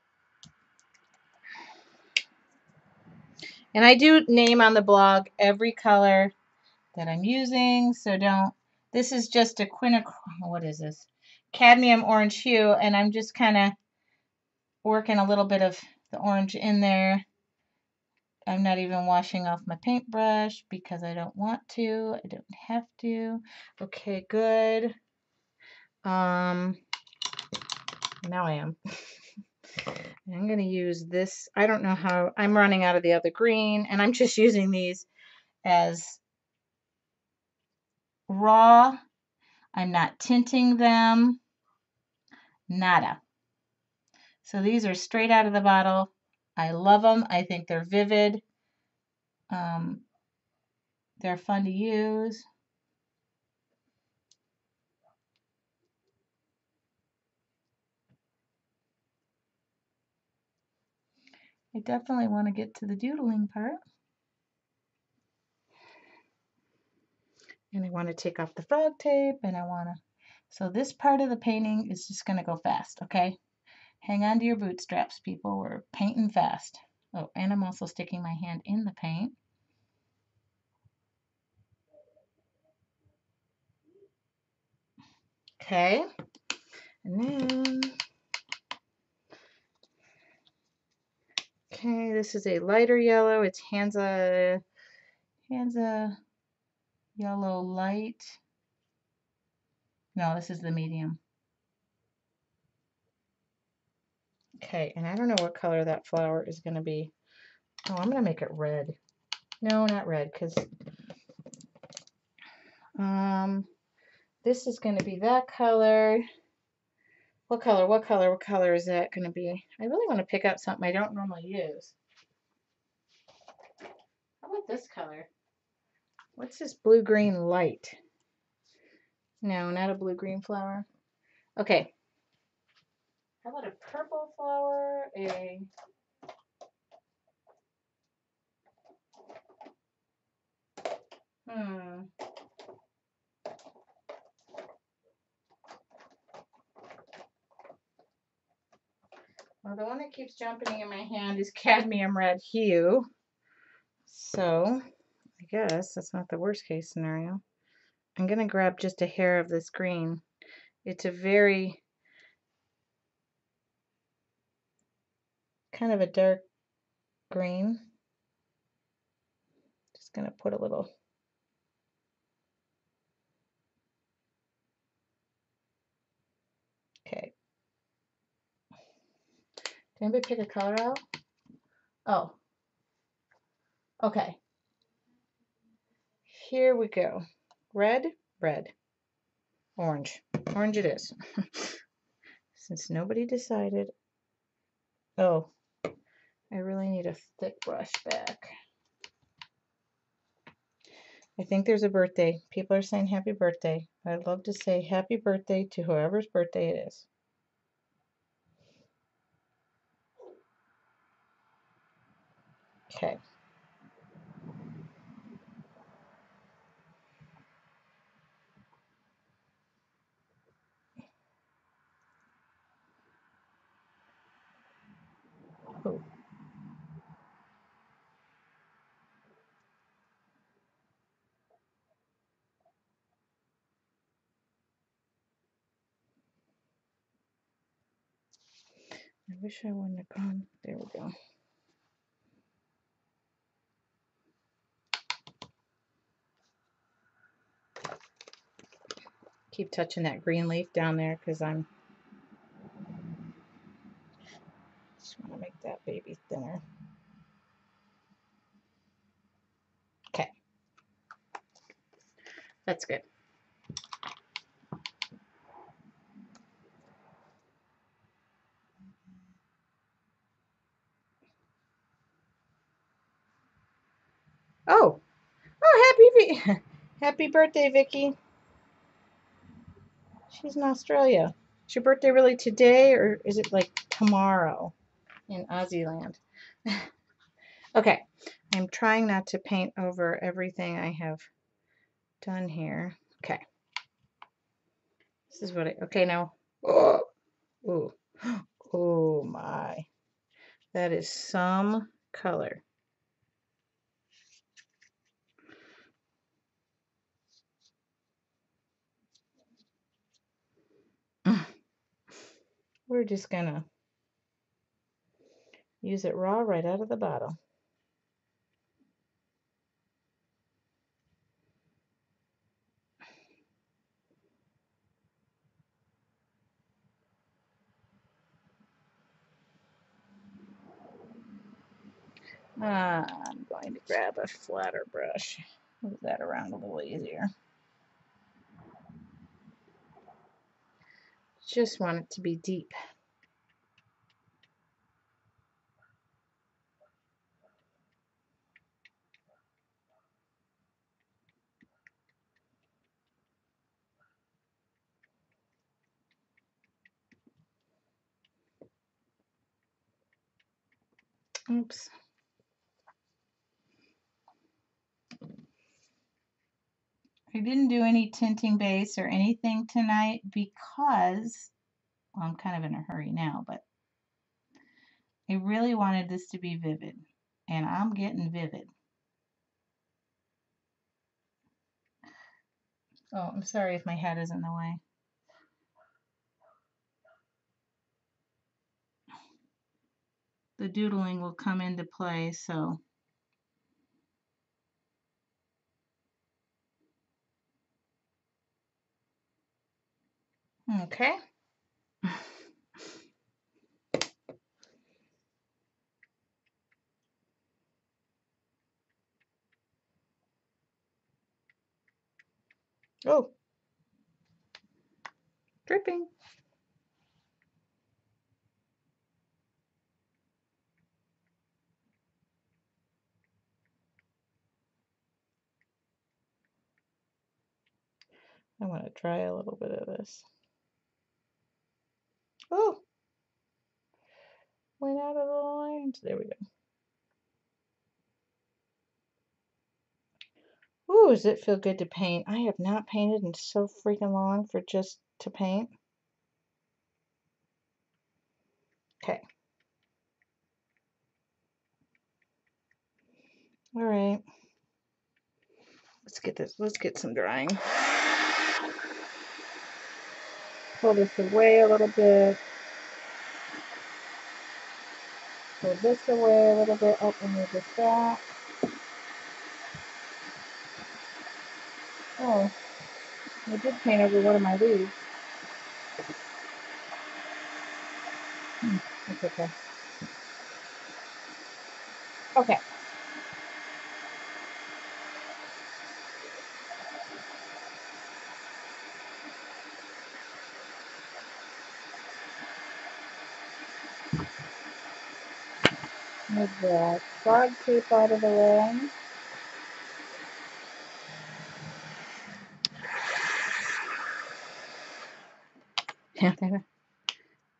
And I do name on the blog every color that I'm using, so don't... This is just a what is this? Cadmium orange hue, and I'm just kind of working a little bit of the orange in there. I'm not even washing off my paintbrush because I don't want to. I don't have to. Okay, good. Now I am. I'm going to use this. I don't know how... I'm running out of the other green, and I'm just using these as raw. I'm not tinting them. Nada. So these are straight out of the bottle. I love them. I think they're vivid. They're fun to use. I definitely want to get to the doodling part. And I want to take off the frog tape, and I want to, so this part of the painting is just going to go fast, okay? Hang on to your bootstraps, people. We're painting fast. Oh, and I'm also sticking my hand in the paint. Okay, and then, okay, this is a lighter yellow. It's Hansa yellow light. No, this is the medium. Okay, and I don't know what color that flower is going to be. Oh, I'm going to make it red. No, not red, because this is going to be that color. What color is that going to be? I really want to pick out something I don't normally use. How about this color? What's this blue-green light? No, not a blue-green flower. Okay. How about a purple flower? Well, the one that keeps jumping in my hand is cadmium red hue. So, I guess that's not the worst case scenario. I'm going to grab just a hair of this green. It's a very kind of a dark green. Just going to put a little. Okay. Did anybody pick a color out? Oh. Okay. Here we go. Red, red. Orange. Orange it is. Since nobody decided. Oh, I really need a thick brush back. I think there's a birthday. People are saying happy birthday. I'd love to say happy birthday to whoever's birthday it is. Okay. Oh. I wish I wouldn't have gone. There we go. Keep touching that green leaf down there because I'm just want to make that baby thinner. Okay. That's good. Oh. Oh, happy birthday, Vicky. She's in Australia. Is your birthday really today or is it like tomorrow in Aussie land? Okay. I'm trying not to paint over everything I have done here. Okay. This is what okay now. Oh, ooh. Oh my. That is some color. We're just gonna use it raw right out of the bottle. I'm going to grab a flatter brush. Move that around a little easier. Just want it to be deep. Oops. I didn't do any tinting base or anything tonight because, well, I'm kind of in a hurry now, but I really wanted this to be vivid, and I'm getting vivid. Oh, I'm sorry if my head is in the way. The doodling will come into play, so. Okay. Oh, dripping. I want to try a little bit of this. Oh, went out of the lines. There we go. Ooh, does it feel good to paint? I have not painted in so freaking long for just to paint. Okay. All right. Let's get this. Let's get some drying. Pull this away a little bit. Pull this away a little bit. Oh, and move this back. Oh, I did paint over one of my leaves. That's okay. Okay. Move the frog tape out of the way.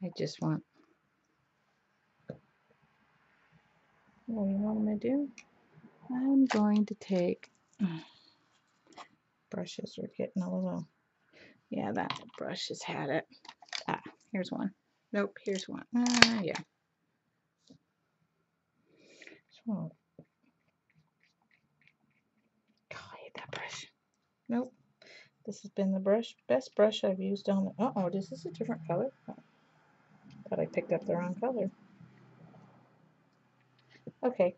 I just want. What do you want me to do? I'm going to take. Brushes are getting a little. Yeah, that brush has had it. Ah, here's one. Nope, here's one. Yeah. Oh, God, I hate that brush. Nope. This has been the best brush I've used on the. Uh-oh, is this a different color? Oh, thought I picked up the wrong color. Okay.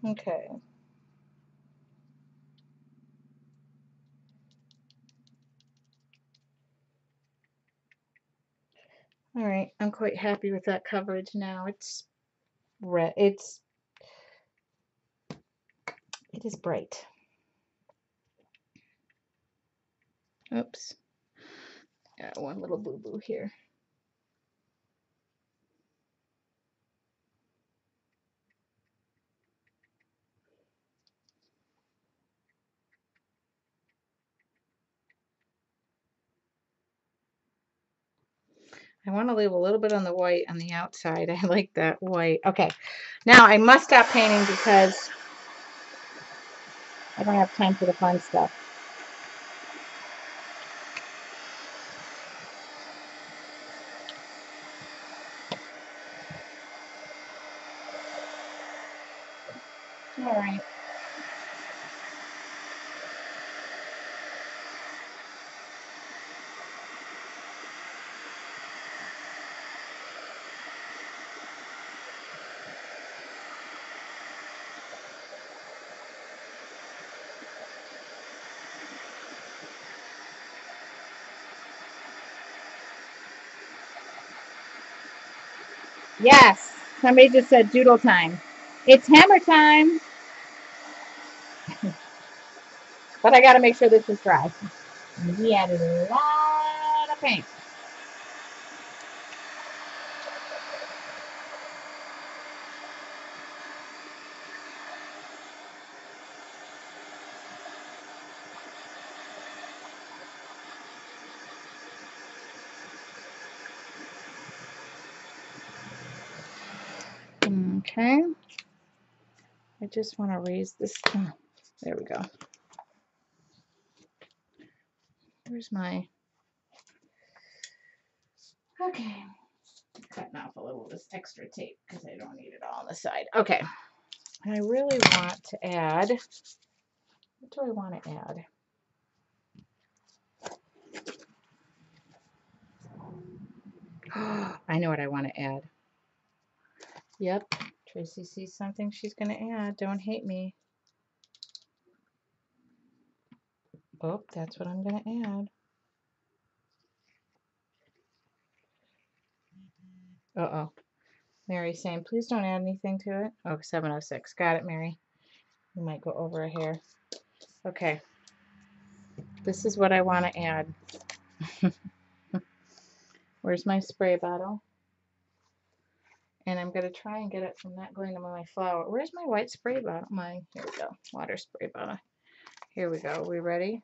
Okay. All right. I'm quite happy with that coverage now. It's red. It is bright. Oops. Got one little boo-boo here. I want to leave a little bit on the white on the outside. I like that white. Okay. Now I must stop painting because I don't have time for the fun stuff. All right. Yes. Somebody just said doodle time. It's hammer time. But I got to make sure this is dry. And we added a lot of paint. Okay. I just want to raise this. Oh, there we go. Where's my... Okay. Cutting off a little of this extra tape because I don't need it all on the side. Okay. I really want to add... What do I want to add? I know what I want to add. Yep. Tracy sees something she's going to add. Don't hate me. Oh, that's what I'm going to add. Uh-oh. Mary's saying, please don't add anything to it. Oh, 706. Got it, Mary. You might go over a hair. Okay. This is what I want to add. Where's my spray bottle? And I'm going to try and get it from not going to my flower. Where's my white spray bottle? Here we go. Water spray bottle. Here we go. Are we ready?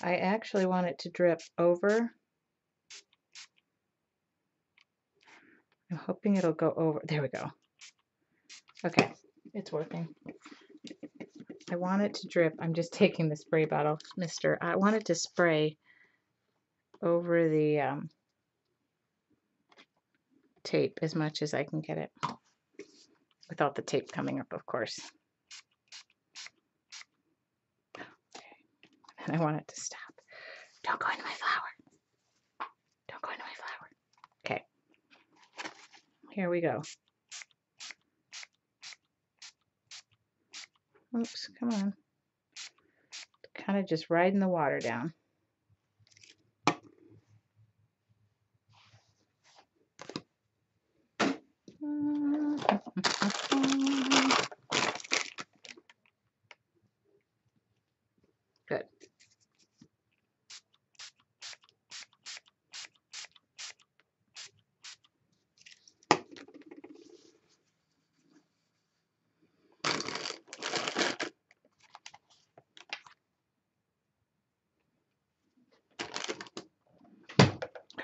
I actually want it to drip over. I'm hoping it'll go over. There we go. Okay, it's working. I want it to drip. I'm just taking the spray bottle, mister. I want it to spray over the tape as much as I can get it. Without the tape coming up, of course. And I want it to stop. Don't go into my flower. Don't go into my flower. Okay. Here we go. Oops, come on. Kind of just riding the water down. Good.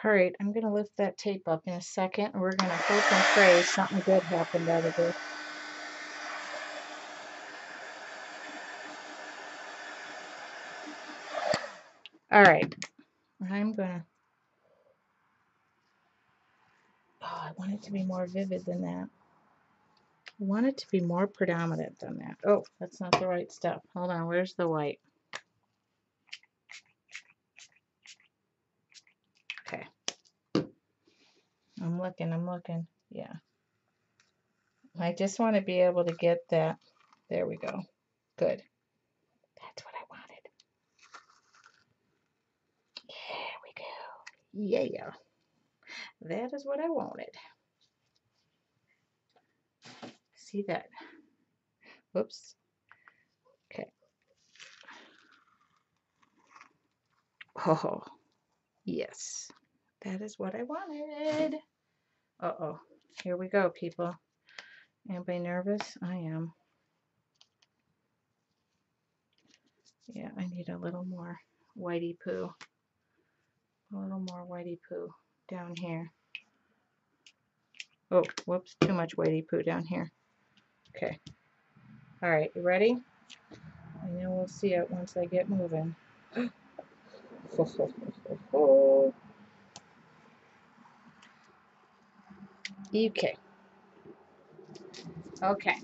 All right, I'm going to lift that tape up in a second, and we're going to hope and pray something good happened out of this. All right, I'm going to... Oh, I want it to be more vivid than that. I want it to be more predominant than that. Oh, that's not the right stuff. Hold on, where's the white? Okay. I'm looking. Yeah. I just want to be able to get that. There we go. Good. That's what I wanted. There we go. Yeah. That is what I wanted. See that? Whoops. Okay. Oh, yes. That is what I wanted. Uh-oh. Here we go, people. Anybody nervous? I am. Yeah, I need a little more whitey poo. A little more whitey poo down here. Oh, whoops. Too much whitey poo down here. Okay. All right, you ready? And then we'll see it once I get moving. Okay. Okay.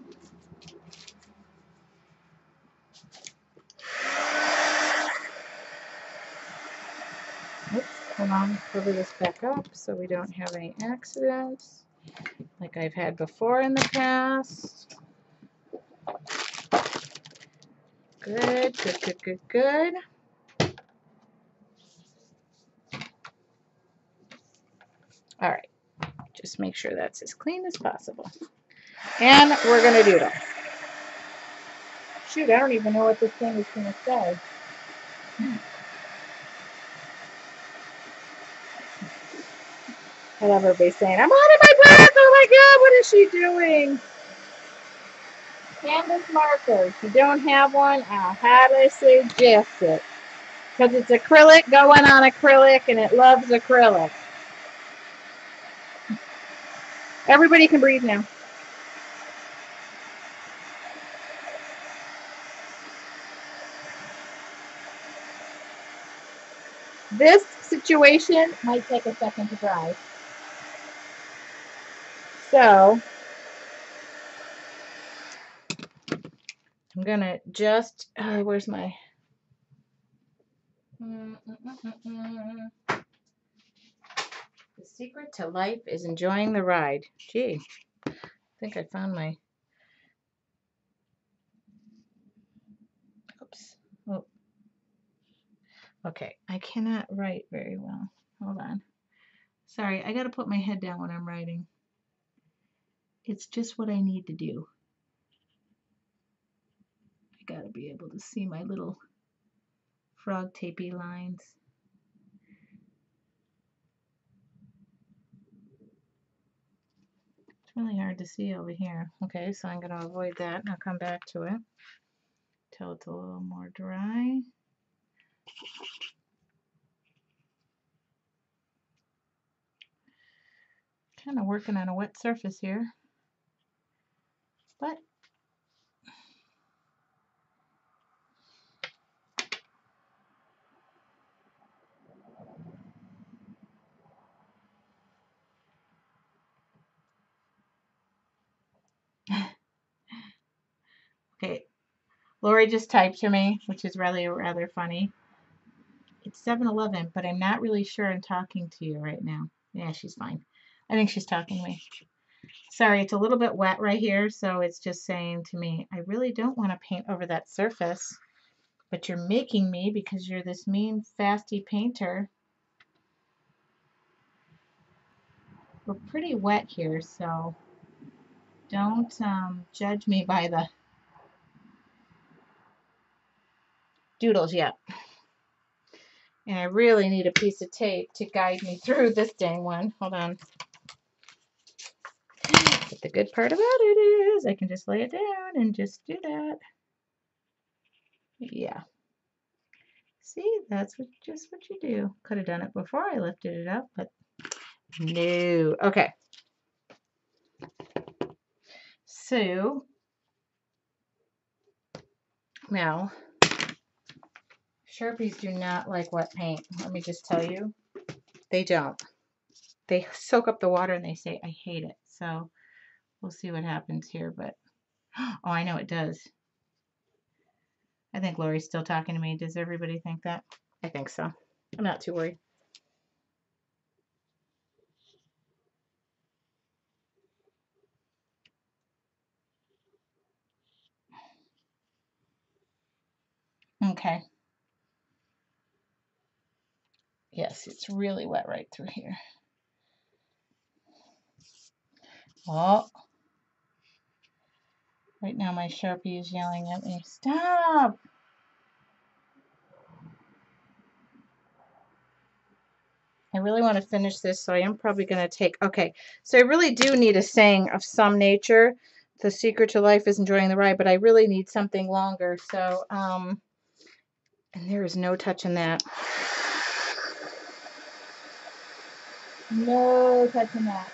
Oops, hold on, cover this back up so we don't have any accidents like I've had before in the past. Good. All right, just make sure that's as clean as possible. And we're gonna doodle. Shoot, I don't even know what this thing is gonna say. I love everybody saying, I'm out of my breath, oh my God, what is she doing? Canvas marker. If you don't have one, I'll highly suggest it. Because it's acrylic going on acrylic and it loves acrylic. Everybody can breathe now. This situation might take a second to dry. So I'm gonna just, where's my, the secret to life is enjoying the ride. Gee, I think I found my, oops. Oh. Okay, I cannot write very well. Hold on. Sorry, I gotta put my head down when I'm writing. It's just what I need to do. I gotta be able to see my little frog tapey lines. It's really hard to see over here. Okay, so I'm gonna avoid that and I'll come back to it till it's a little more dry. Kind of working on a wet surface here, but okay. Lori just typed to me, which is really rather funny. It's 7-Eleven, but I'm not really sure I'm talking to you right now. Yeah, she's fine. I think she's talking to me. Sorry, it's a little bit wet right here, so it's just saying to me, I really don't want to paint over that surface, but you're making me because you're this mean, fasty painter. We're pretty wet here, so don't judge me by the doodles yet. And I really need a piece of tape to guide me through this dang one. Hold on. But the good part about it is I can just lay it down and just do that. Yeah. See, that's just what you do. Could have done it before I lifted it up, but no. Okay. So now, Sharpies do not like wet paint. Let me just tell you, they don't. They soak up the water and they say, I hate it. So we'll see what happens here, but oh, I know it does. I think Lori's still talking to me. Does everybody think that? I think so. I'm not too worried. Okay. Yes, it's really wet right through here. Oh. Right now my Sharpie is yelling at me. Stop! I really want to finish this, so I am probably going to take... Okay, so I really do need a saying of some nature. The secret to life is enjoying the ride, but I really need something longer. So, and there is no touching that. No touching that.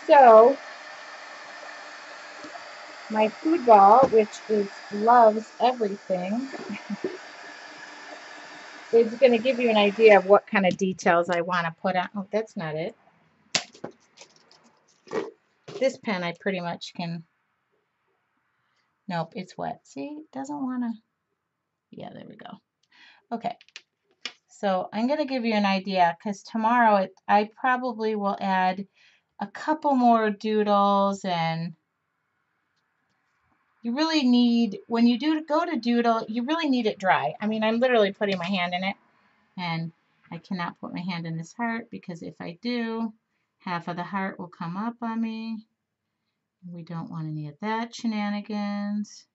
So, my food ball, which loves everything, is going to give you an idea of what kind of details I want to put on. Oh, that's not it. This pen I pretty much can... Nope, it's wet. See, it doesn't want to... Yeah, there we go. Okay. So I'm going to give you an idea because tomorrow I probably will add a couple more doodles, and you really need, when you go to doodle, you really need it dry. I mean, I'm literally putting my hand in it, and I cannot put my hand in this heart because if I do, half of the heart will come up on me. We don't want any of that shenanigans.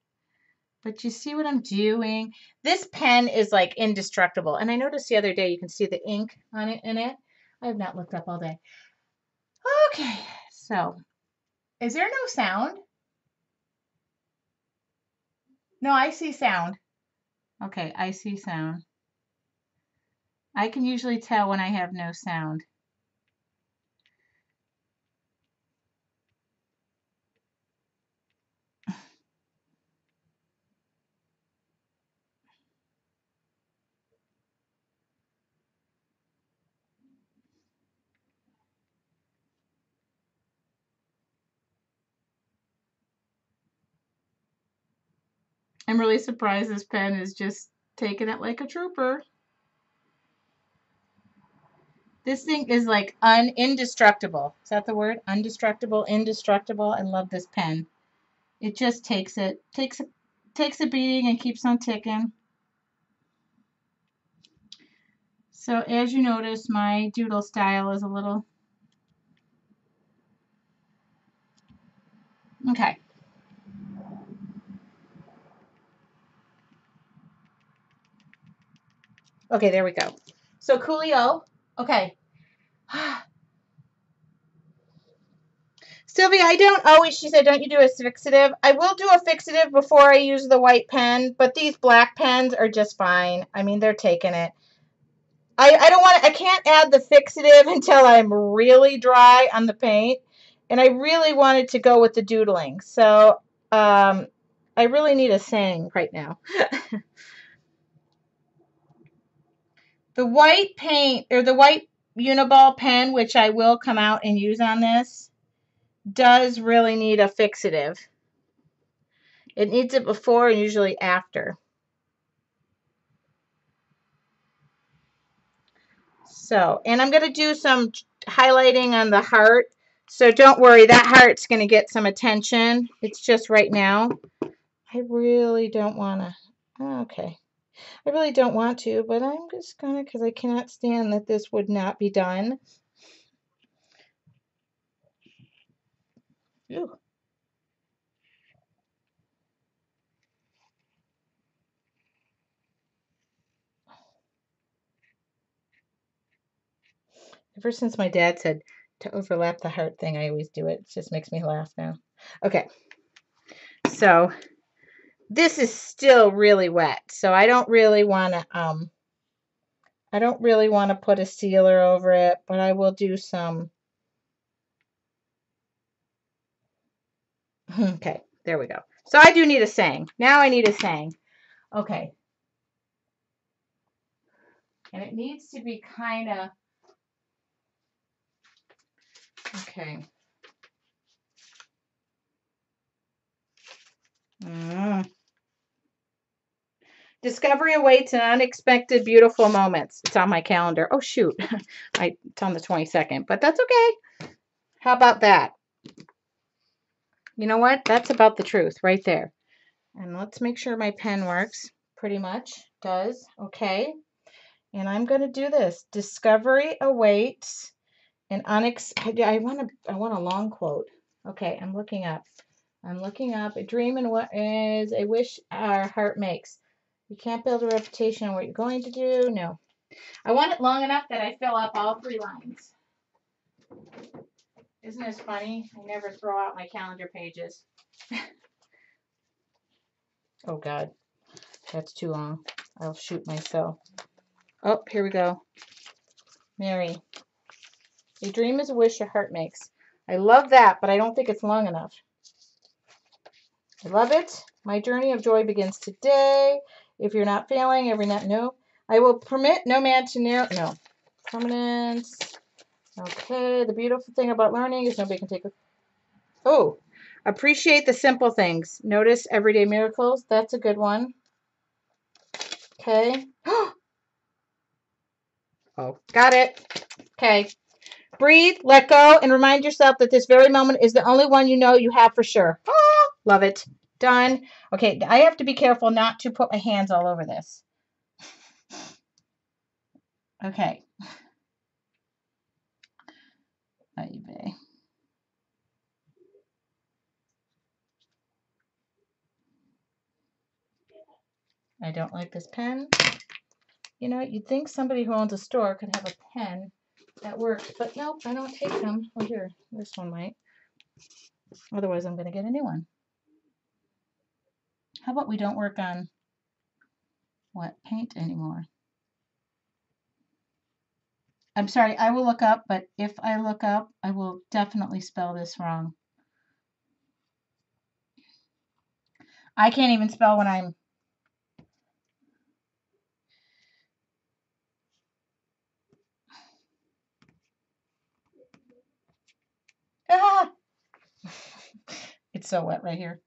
But you see what I'm doing? This pen is like indestructible. And I noticed the other day you can see the ink on it in it. I have not looked up all day. Okay, so is there no sound? No, I see sound. Okay, I see sound. I can usually tell when I have no sound. I'm really surprised this pen is just taking it like a trooper. This thing is like indestructible. Is that the word? Indestructible, indestructible. I love this pen. It just takes a beating and keeps on ticking. So as you notice, my doodle style is a little okay. Okay, there we go. So Coolio. Okay. Sylvia, I don't always, she said, don't you do a fixative? I will do a fixative before I use the white pen, but these black pens are just fine. I mean, they're taking it. I don't want to, I can't add the fixative until I'm really dry on the paint. And I really wanted to go with the doodling. So I really need a saying right now. The white paint, or the white Uniball pen, which I will come out and use on this, does really need a fixative. It needs it before and usually after. So, and I'm going to do some highlighting on the heart. So don't worry, that heart's going to get some attention. It's just right now. I really don't want to. Okay. I really don't want to, but I'm just going to, because I cannot stand that this would not be done. Ew. Ever since my dad said to overlap the heart thing, I always do it. It just makes me laugh now. Okay. So this is still really wet, so I don't really want to put a sealer over it, but I will do some. Okay, there we go. So I do need a saying. Now I need a saying. Okay. And it needs to be kind of, okay. Discovery awaits and unexpected beautiful moments. It's on my calendar. Oh, shoot. It's on the 22nd, but that's okay. How about that? You know what? That's about the truth right there. And let's make sure my pen works. Pretty much does. Okay. And I'm going to do this. Discovery awaits and unexpected. I want a long quote. Okay, I'm looking up. A dream and what is a wish our heart makes. You can't build a reputation on what you're going to do. No. I want it long enough that I fill up all 3 lines. Isn't this funny? I never throw out my calendar pages. Oh, God. That's too long. I'll shoot myself. Oh, here we go. Mary. A dream is a wish your heart makes. I love that, but I don't think it's long enough. I love it. My journey of joy begins today. If you're not failing, every night, no. I will permit no man to narrow, no. Permanence. Okay, the beautiful thing about learning is nobody can take it. Oh, appreciate the simple things. Notice everyday miracles. That's a good one. Okay. Oh, got it. Okay. Breathe, let go, and remind yourself that this very moment is the only one you know you have for sure. Oh, love it. Done. Okay, I have to be careful not to put my hands all over this. Okay. eBay. I don't like this pen. You know, you'd think somebody who owns a store could have a pen that works, but nope, I don't take them. Oh, here, this one might. Otherwise, I'm going to get a new one. How about we don't work on paint anymore? I'm sorry, I will look up, but if I look up, I will definitely spell this wrong. I can't even spell when I'm... Ah! It's so wet right here.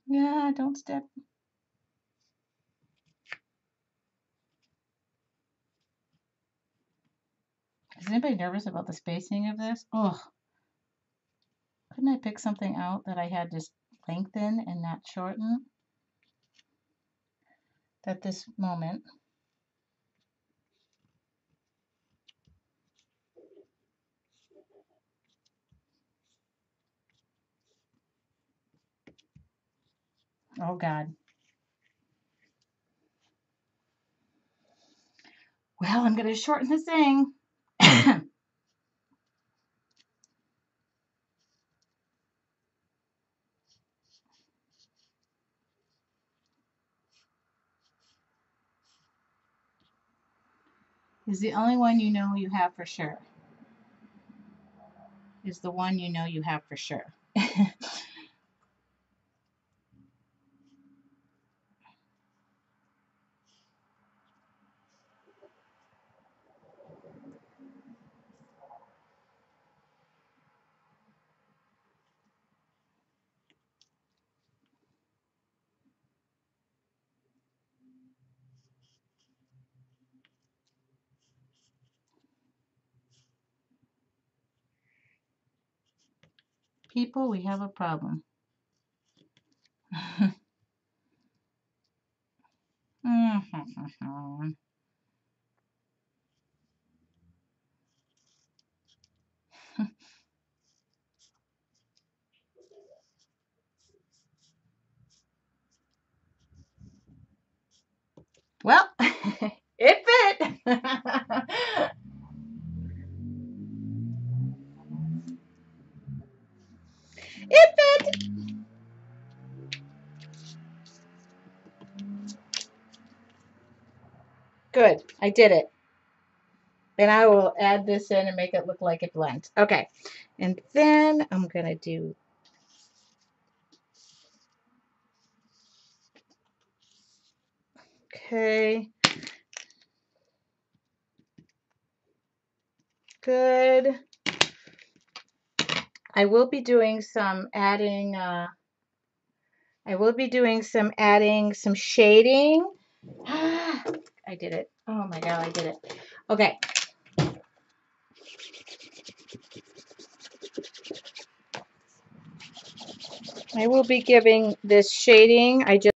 Yeah, don't step. Is anybody nervous about the spacing of this? Oh, couldn't I pick something out that I had just lengthen and not shorten at this moment? Oh God. Well, I'm going to shorten the thing. Is the only one you know you have for sure. Is the one you know you have for sure. People, we have a problem. Well, it fit. It fit. Good. I did it. And I will add this in and make it look like it blends. Okay. And then I'm going to do... Okay. Good. I will be doing some adding... some shading. I did it. Oh my God, I did it. Okay. I will be giving this shading. I just